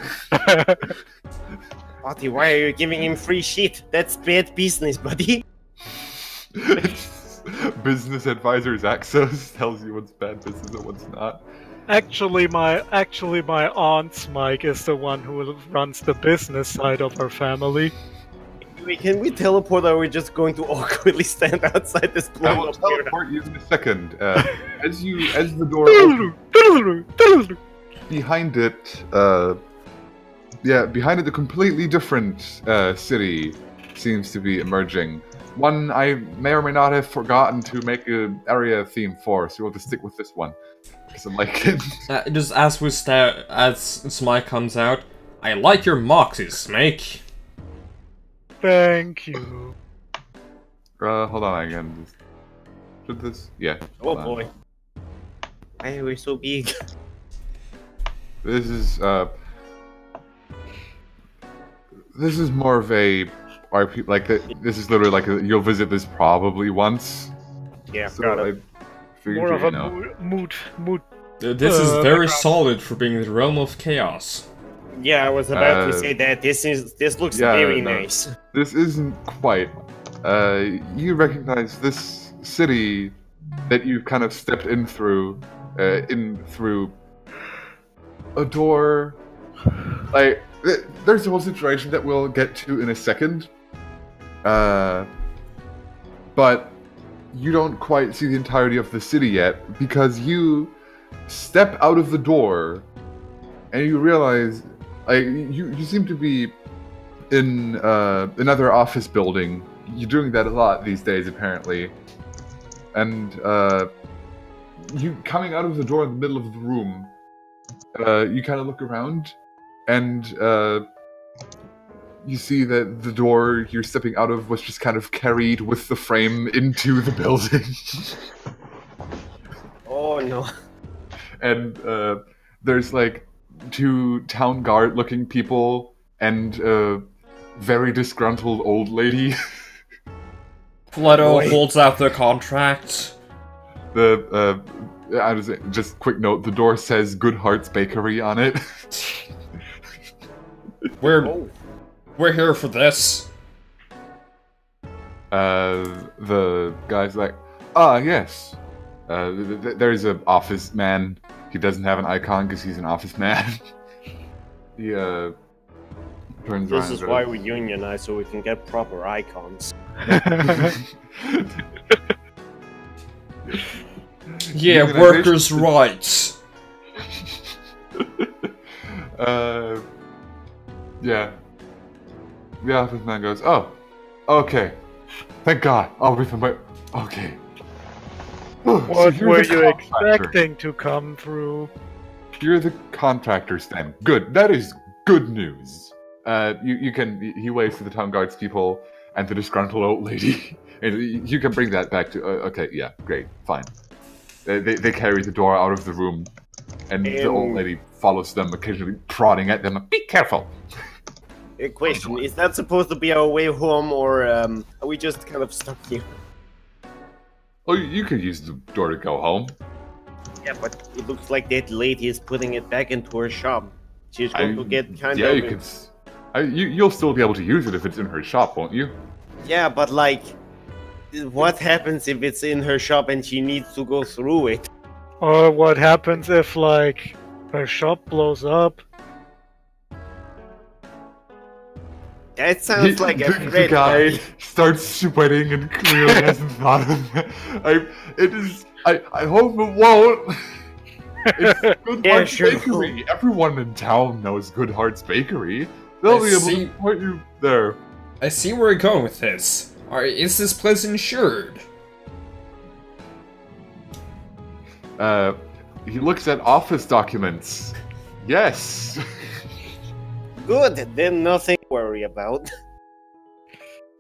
Buddy, why are you giving him free shit? That's bad business, buddy. Business advisor's access tells you what's bad business and what's not. Actually, my aunt Mike is the one who runs the business side of our family. Can we teleport, or are we just going to awkwardly stand outside this blown I will up teleport you in a second. As the door opens, behind it, behind it, a completely different city seems to be emerging. One I may or may not have forgotten to make an area theme for, so we'll just stick with this one because I like it. Just as Smike comes out, I like your moxie, Smike. Thank you. Hold on again. Should this? Yeah. Oh boy. Why are we so big? This is more of a RP. Like this is literally like you'll visit this probably once. Yeah, so got it. More of a mood. This is very solid for being the realm of chaos. Yeah, I was about to say that. This looks very nice. This isn't quite. You recognize this city that you've kind of stepped in through a door. Like there's a whole situation that we'll get to in a second. But you don't quite see the entirety of the city yet because you step out of the door and you realize. You seem to be in another office building. You're doing that a lot these days, apparently. And you coming out of the door in the middle of the room, you kind of look around, and you see that the door you're stepping out of was just kind of carried with the frame into the building. Oh no. And there's like 2 town guard looking people and a very disgruntled old lady. Fleto holds out the contract. Just quick note, the door says Good Hearts Bakery on it. We're here for this. The guy's like, yes. There's an office man. He doesn't have an icon because he's an office man. He turns around. This is why we unionize, so we can get proper icons. Yeah, workers' rights. Yeah. The office man goes, oh, okay. Thank God. I'll be my... Okay. What you're were the you contractor. expecting to come through? You're the contractors then. Good. That is good news. You can... He waves to the town guards people and the disgruntled old lady. And you can bring that back to... okay, yeah, great. Fine. They carry the door out of the room. And the old lady follows them, occasionally prodding at them. Be careful! A question, is that supposed to be our way home, or are we just kind of stuck here? Oh, you could use the door to go home. Yeah, but it looks like that lady is putting it back into her shop. She's going to get kind yeah, of... you could... you'll still be able to use it if it's in her shop, won't you? Yeah, but like... What happens if it's in her shop and she needs to go through it? Or what happens if, like, her shop blows up? That sounds like a The threat. guy starts sweating and clearly hasn't thought of it. I hope it won't. It's Good Yeah, Heart's sure. Bakery. Everyone in town knows Good Heart's Bakery. They'll be able to point you there. I see where you're going with this. Is this place insured? He looks at office documents. Yes. Good, then nothing to worry about.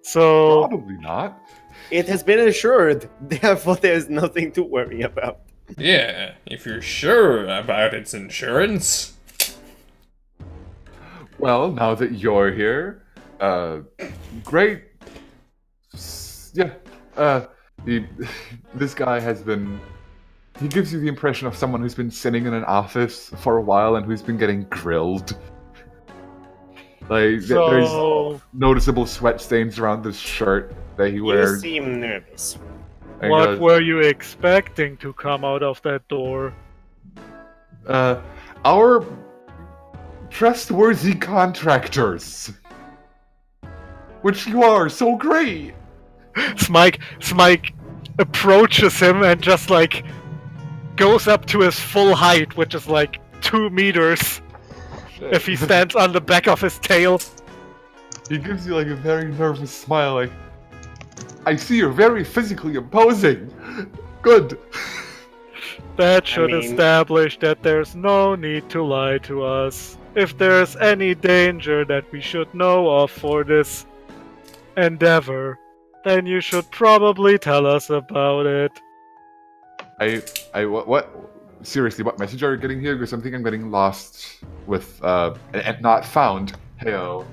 So, Probably not. It has been assured, therefore there's nothing to worry about. Yeah, if you're sure about its insurance. Well, now that you're here, great. Yeah, this guy has been... He gives you the impression of someone who's been sitting in an office for a while and who's been getting grilled. Like, there's noticeable sweat stains around the shirt that he You wears. seem nervous. And what goes, were you expecting to come out of that door? Our trustworthy contractors. Which you are so great. Smike approaches him and just, like, goes up to his full height, which is like 2 meters. If he stands on the back of his tail. He gives you like a very nervous smile, like, I see you're very physically imposing. Good. That should mean- establish that there's no need to lie to us. If there's any danger that we should know of for this endeavor, then you should probably tell us about it. What? Seriously, what message are you getting here? Because I think I'm getting lost with, and not found, heyo,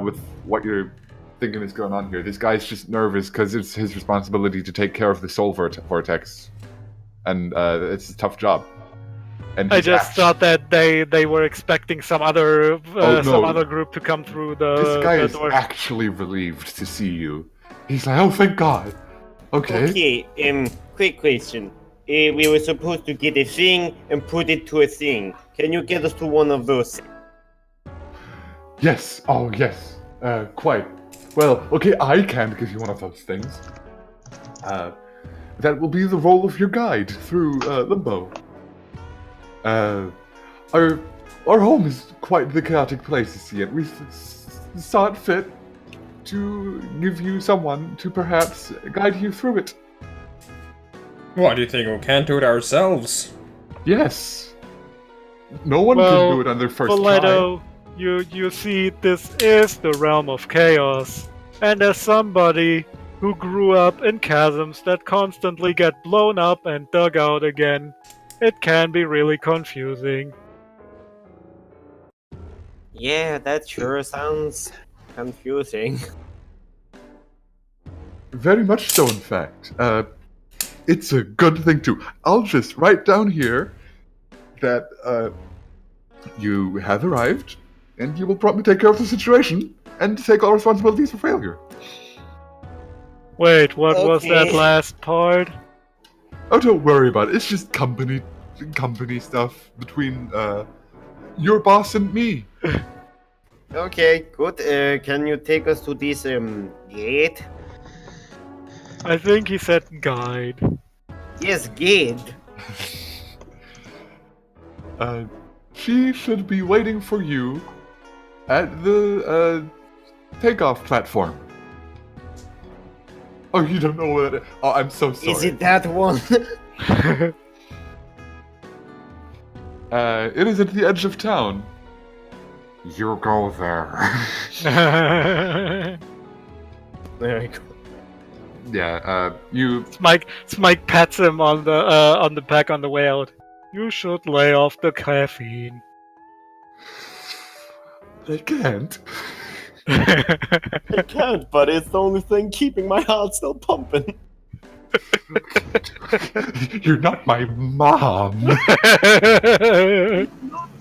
with what you're thinking is going on here. This guy's just nervous because it's his responsibility to take care of the soul vortex. And, it's a tough job. And I just thought that they were expecting some other no. some other group to come through this guy the is door. actually relieved to see you. He's like, oh, thank God. Okay. Okay, quick question. We were supposed to get a thing and put it to a thing. Can you get us to one of those? Yes. Oh, yes. Quite. Well, okay, I can't give you one of those things. That will be the role of your guide through Limbo. Our home is quite the chaotic place, you see, and we saw it fit to give you someone to perhaps guide you through it. What, do you think we can't do it ourselves? Yes. No one can do it on their first try. Boleto, you see, this is the realm of chaos. And as somebody who grew up in chasms that constantly get blown up and dug out again, it can be really confusing. Yeah, that sure sounds confusing. Very much so, in fact. It's a good thing too. I'll just write down here that you have arrived, and you will promptly take care of the situation and take all responsibilities for failure. Wait, what was Okay. that last part? Oh, don't worry about it. It's just company stuff between your boss and me. Okay, good. Can you take us to this gate? I think he said guide. Yes, gate. She should be waiting for you at the takeoff platform. Oh, you don't know what? Oh, I'm so sorry. Is it that one? It is at the edge of town. You go there. There we go. Yeah. You. Smike pats him on the back on the way out. You should lay off the caffeine. I can't. I can't, but it's the only thing keeping my heart still pumping. You're not my mom.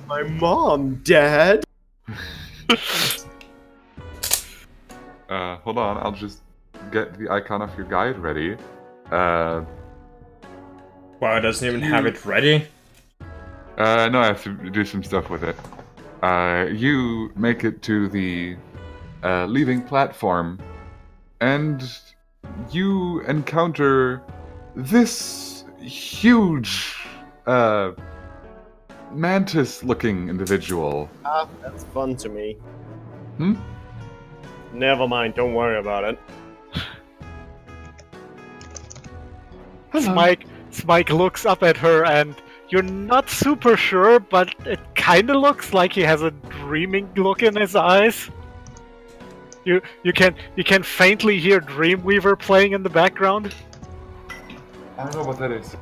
My mom, Dad. Hold on. I'll just get the icon of your guide ready. Wow, it doesn't even have it ready? No, I have to do some stuff with it. You make it to the leaving platform, and you encounter this huge mantis-looking individual. Ah, that's fun to me. Hmm? Never mind, don't worry about it. Smike looks up at her, and you're not super sure, but it kind of looks like he has a dreaming look in his eyes. You can faintly hear Dreamweaver playing in the background. I don't know what that is.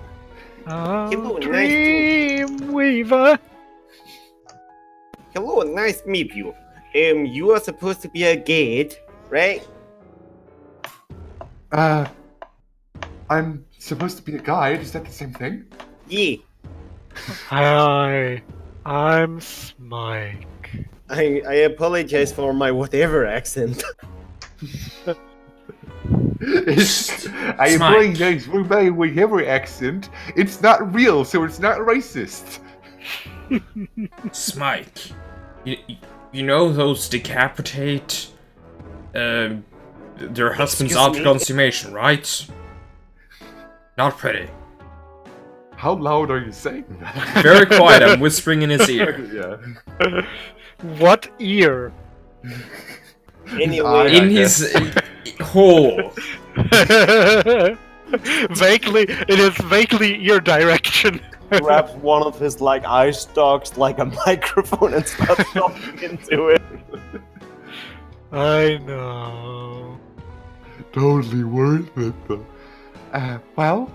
Oh, Hello, nice Dreamweaver. Hello, nice to meet you. You are supposed to be a guide, right? I'm supposed to be a guide. Is that the same thing? Yeah. Hi, I'm Smike. I apologize for my whatever accent. I apologize for my whatever accent. It's not real, so it's not racist. Smike, you know those decapitate their husbands after consummation, right? Not pretty. How loud are you saying that? Very quiet, I'm whispering in his ear. Yeah. What ear? Anyway, In his hole. Vaguely, it is vaguely ear direction. grabs one of his like eye stalks like a microphone and starts talking into it. I know. Totally worth it, though. Well,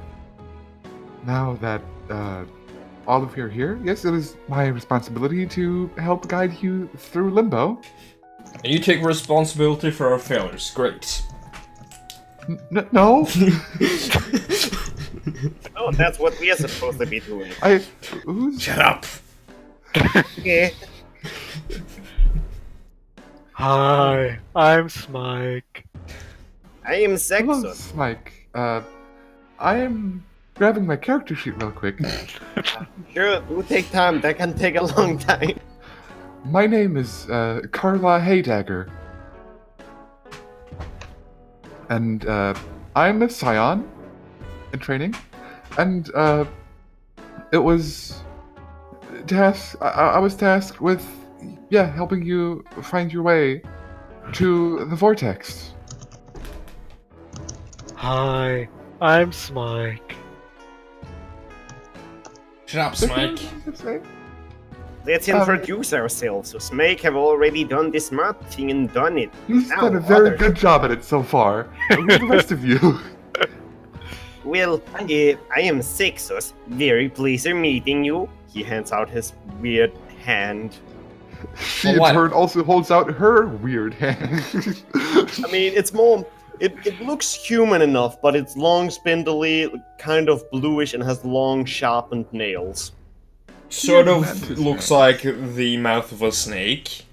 now that all of you are here, yes, it is my responsibility to help guide you through limbo. And you take responsibility for our failures. Great. No. Oh, that's what we are supposed to be doing. Shut up. Yeah. Hi, I'm Smike. I am Hello, Sexus. Mike. I am grabbing my character sheet real quick. Sure, it will take time. That can take a long time. My name is Carla Haydagger. And I'm a scion in training. And it was I was tasked with helping you find your way to the vortex. Hi, I'm Smike. Shut up, Smike. Let's introduce ourselves. So Smake have already done the smart thing and done it. He's Now, done a very others. good job at it so far. Who are the rest of you? Well, I am Sexus. Very pleased meeting you. He hands out his weird hand. She in turn also holds out her weird hand. I mean, it's more... It looks human enough, but it's long, spindly, kind of bluish, and has long, sharpened nails. Sort of looks like the mouth of a snake.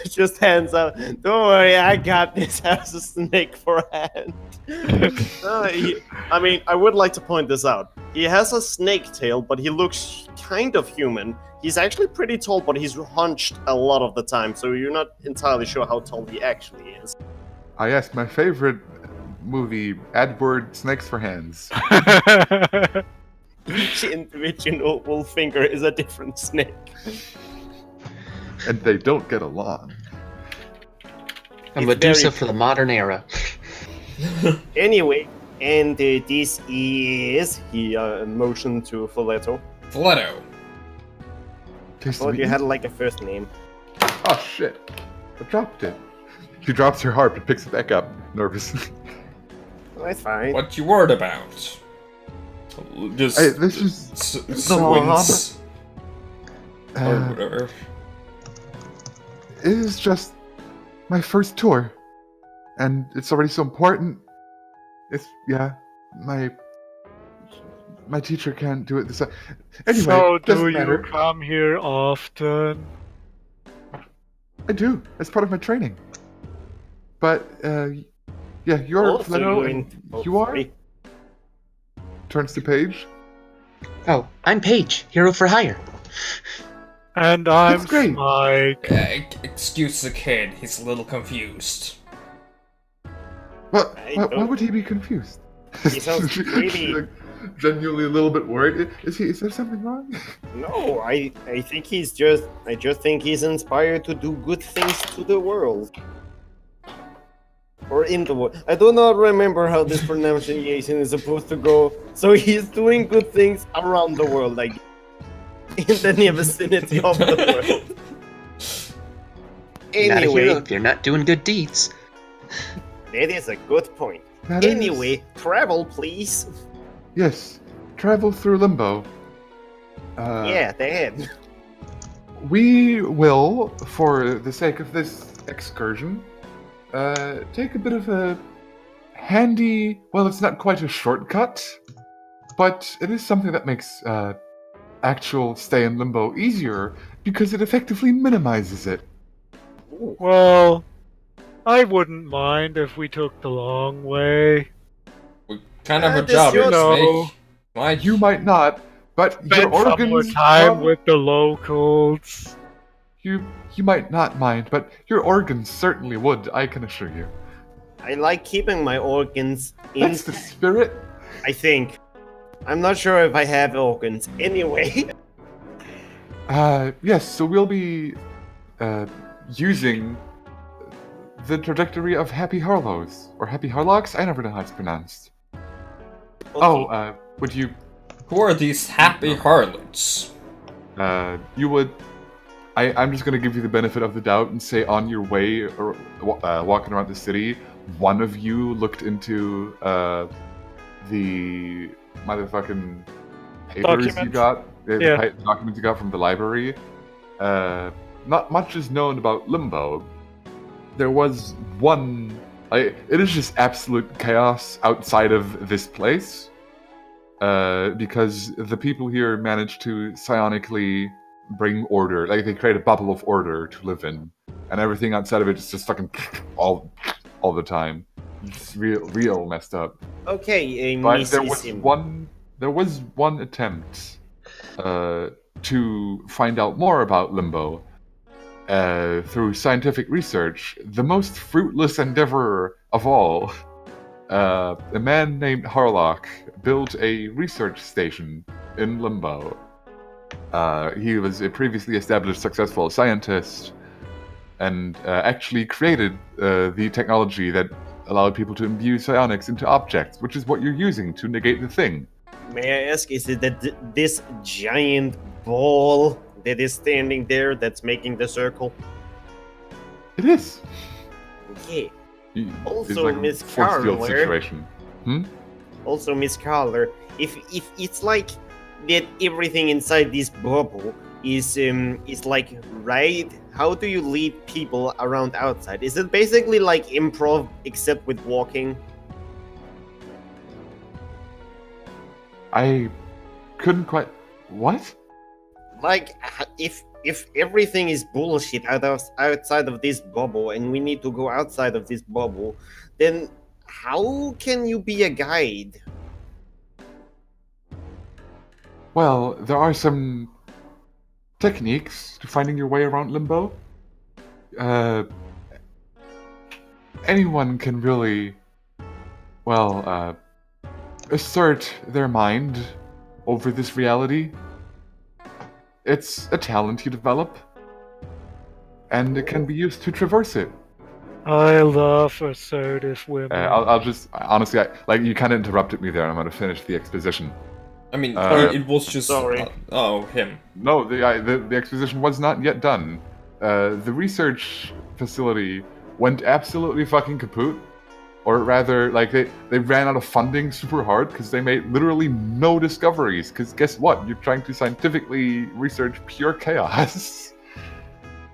Just hands out. Don't worry, I got this. Has a snake for a hand. I mean, I would like to point this out. He has a snake tail, but he looks kind of human. He's actually pretty tall, but he's hunched a lot of the time, so you're not entirely sure how tall he actually is. Ah, yes, my favorite movie, AdWord Snakes for Hands. Each individual wolf finger is a different snake. And they don't get along. A Medusa for the modern era. Anyway, and this is... He motioned to Folletto. Folletto. Well, you had like a first name. Oh shit. I dropped it. She drops her harp and picks it back up, nervously. Well, that's fine. What you worried about? Just Hey, this is... swings. Or whatever. It is just my first tour. And it's already so important. It's... yeah. My teacher can't do it this time. Anyway, So do doesn't you matter. come here often? I do. It's part of my training. But, yeah, you're... Also doing... you are? Turns to Paige. Oh, I'm Paige, hero for hire. And I'm That's great. Mike. Excuse the kid, he's a little confused. Well, I why don't- would he be confused? He sounds really- She's, like, genuinely a little bit worried. Is there something wrong? No, I think he's just... I just think he's inspired to do good things to the world. Or in the world. I do not remember how this pronunciation is supposed to go. So he's doing good things around the world, like... in the near vicinity of the world. Not a hero Anyway, if you're not doing good deeds. that is a good point. That is- Anyway, travel, please. Yes. Travel through limbo. Yeah, that. We will, for the sake of this excursion, take a bit of a handy... Well, it's not quite a shortcut, but it is something that makes actual stay in limbo easier because it effectively minimizes it. Well, I wouldn't mind if we took the long way. We kind of have a this job is- to No. make. Why You might not, but your Spend some more organs... time with the locals. You might not mind, but your organs certainly would, I can assure you. I like keeping my organs in. That's the spirit. I think. I'm not sure if I have organs. Anyway. Yes, so we'll be using the trajectory of Happy Harlows, or Happy Harlocks? I never know how it's pronounced. Oh, would you, Who are these happy harlots? you would, I'm just gonna give you the benefit of the doubt and say on your way, or walking around the city, one of you looked into, the motherfucking papers you Documents? got, the Yeah. documents you got from the library. Not much is known about Limbo. There was one... it is just absolute chaos outside of this place. Because the people here managed to psionically bring order. Like, they create a bubble of order to live in. And everything outside of it is just fucking all the time. It's real messed up. Okay, But Mrs. there was one attempt to find out more about Limbo through scientific research. The most fruitless endeavor of all. A man named Harlock built a research station in Limbo. He was a previously established successful scientist and actually created the technology that allowed people to imbue psionics into objects, which is what you're using to negate the thing. May I ask, is it that this giant ball that is standing there that's making the circle? It is. Okay. It's Also, like a Miss force field Carler. situation. Also, Miss Carler, if it's like that everything inside this bubble is like right, how do you lead people around outside? Is it basically like improv except with walking? I couldn't quite... What? Like if everything is bullshit outside of this bubble and we need to go outside of this bubble, then how can you be a guide? Well, there are some techniques to finding your way around Limbo. Anyone can really, well, assert their mind over this reality. It's a talent you develop, and it can be used to traverse it. I love assertive women. I'll just honestly, you kind of interrupted me there. And I'm going to finish the exposition. I mean, it was just... Sorry. Him. No, the exposition was not yet done. The research facility went absolutely fucking kaput. Or rather, they ran out of funding super hard because they made literally no discoveries. Because guess what? You're trying to scientifically research pure chaos.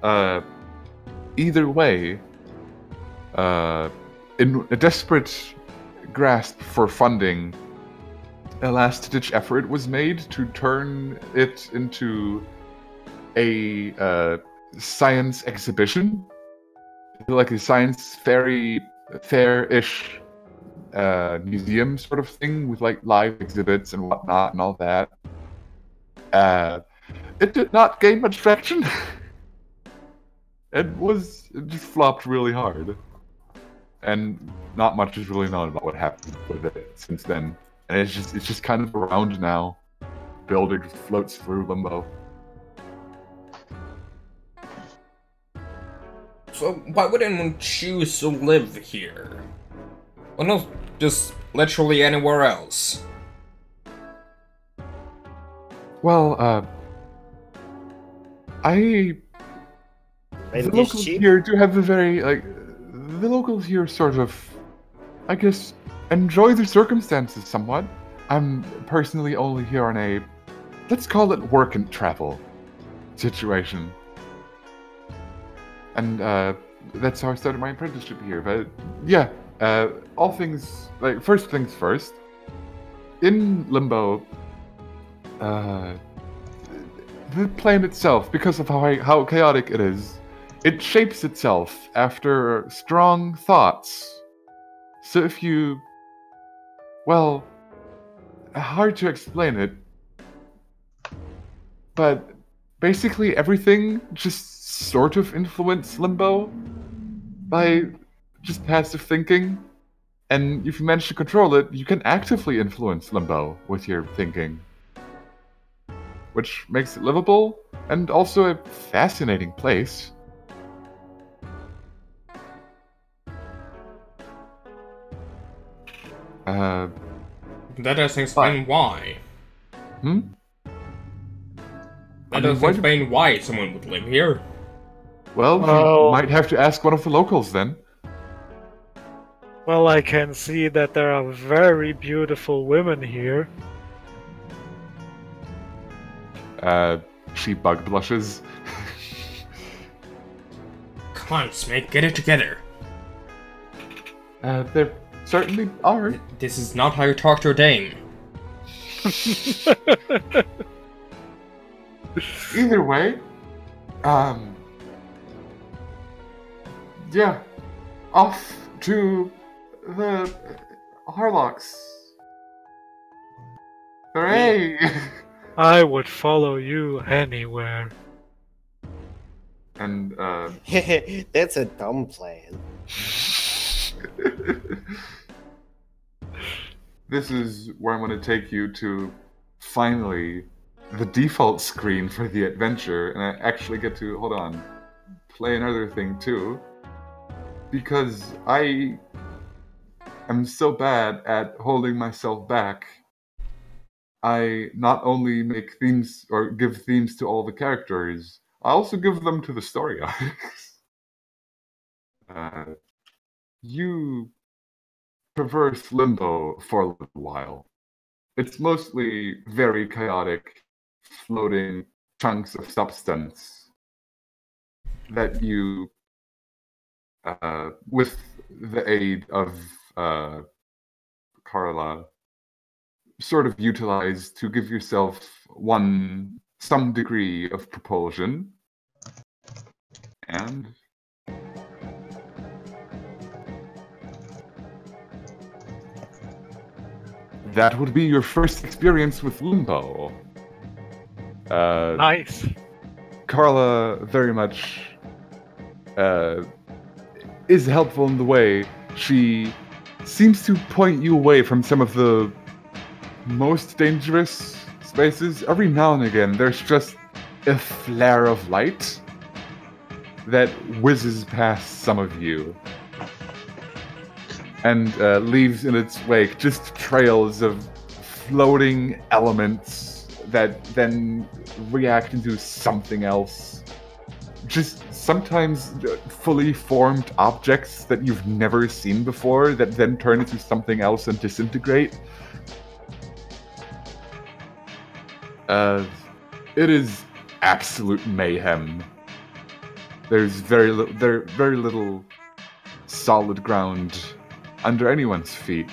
Either way, in a desperate grasp for funding, a last-ditch effort was made to turn it into a science exhibition, like a science fair-ish museum sort of thing with live exhibits and whatnot and all that. It did not gain much traction. It just flopped really hard, and not much is really known about what happened with it since then. And it's just kind of around now. Builder just floats through limbo. So why would anyone choose to live here? Well, not just literally anywhere else. Well, the locals here do have a very, the locals here sort of, I guess, enjoy the circumstances somewhat. I'm personally only here on a, let's call it work and travel situation. And that's how I started my apprenticeship here. But yeah, all things, first things first. In Limbo, the plane itself, because of how chaotic it is, it shapes itself after strong thoughts. So if you... Well, hard to explain it, but basically everything just sort of influenced Limbo by just passive thinking. And if you manage to control it, you can actively influence Limbo with your thinking, which makes it livable and also a fascinating place. That doesn't explain why. That doesn't explain why someone would live here. Well, you might have to ask one of the locals then. Well, I can see that there are very beautiful women here. She bug blushes. Come on, Snake, get it together. There certainly are. This is not how you talk to a dame. Either way, yeah, off to the Harlocks. Hooray! I would follow you anywhere. And, That's a dumb plan. This is where I'm going to take you to, finally, the default screen for the adventure, and I actually get to, hold on, play another thing too, because I am so bad at holding myself back. I not only make themes, or give themes to all the characters, I also give them to the story arcs. You traverse Limbo for a little while. It's mostly very chaotic, floating chunks of substance that you, with the aid of Carla, sort of utilize to give yourself some degree of propulsion. And that would be your first experience with Limbo. Nice. Carla very much is helpful in the way she seems to point you away from some of the most dangerous spaces, every now and again there's just a flare of light that whizzes past some of you and leaves in its wake just trails of floating elements that then react into something else. Just sometimes fully formed objects that you've never seen before that then turn into something else and disintegrate. It is absolute mayhem. There's very little solid ground under anyone's feet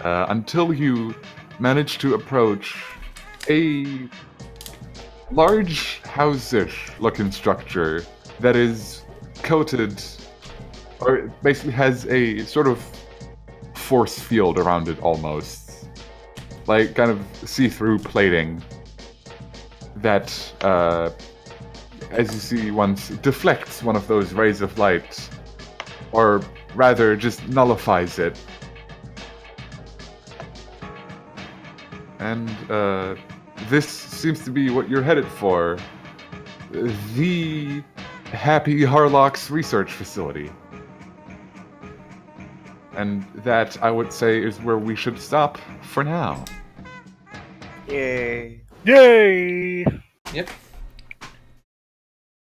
until you manage to approach a large house-ish looking structure that is coated, or basically has a sort of force field around it almost. Like kind of see-through plating that, as you see once, deflects one of those rays of light, or rather just nullifies it. And this seems to be what you're headed for. The Happy Harlocks research facility. And that, I would say, is where we should stop for now. Yay. Yay! Yep.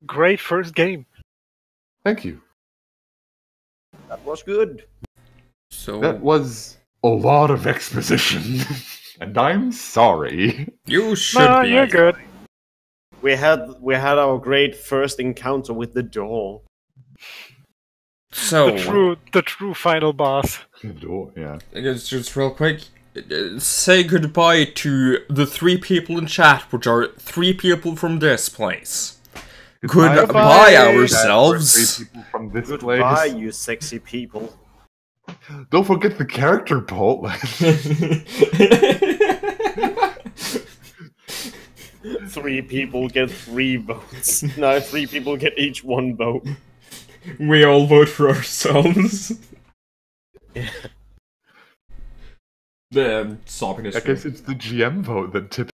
Great first game. Thank you. That was good. So That was a lot of exposition. And I'm sorry. you should No, be. you're good. We had our great first encounter with the door. So The true final boss. Yeah. I guess just real quick, say goodbye to the 3 people in chat, which are 3 people from this place. Goodbye ourselves. 3 people from this Goodbye, place. you sexy people. Don't forget the character poll. 3 people get 3 votes. No, 3 people get each 1 vote. We all vote for ourselves. The sobbing is I guess it's the GM vote that tips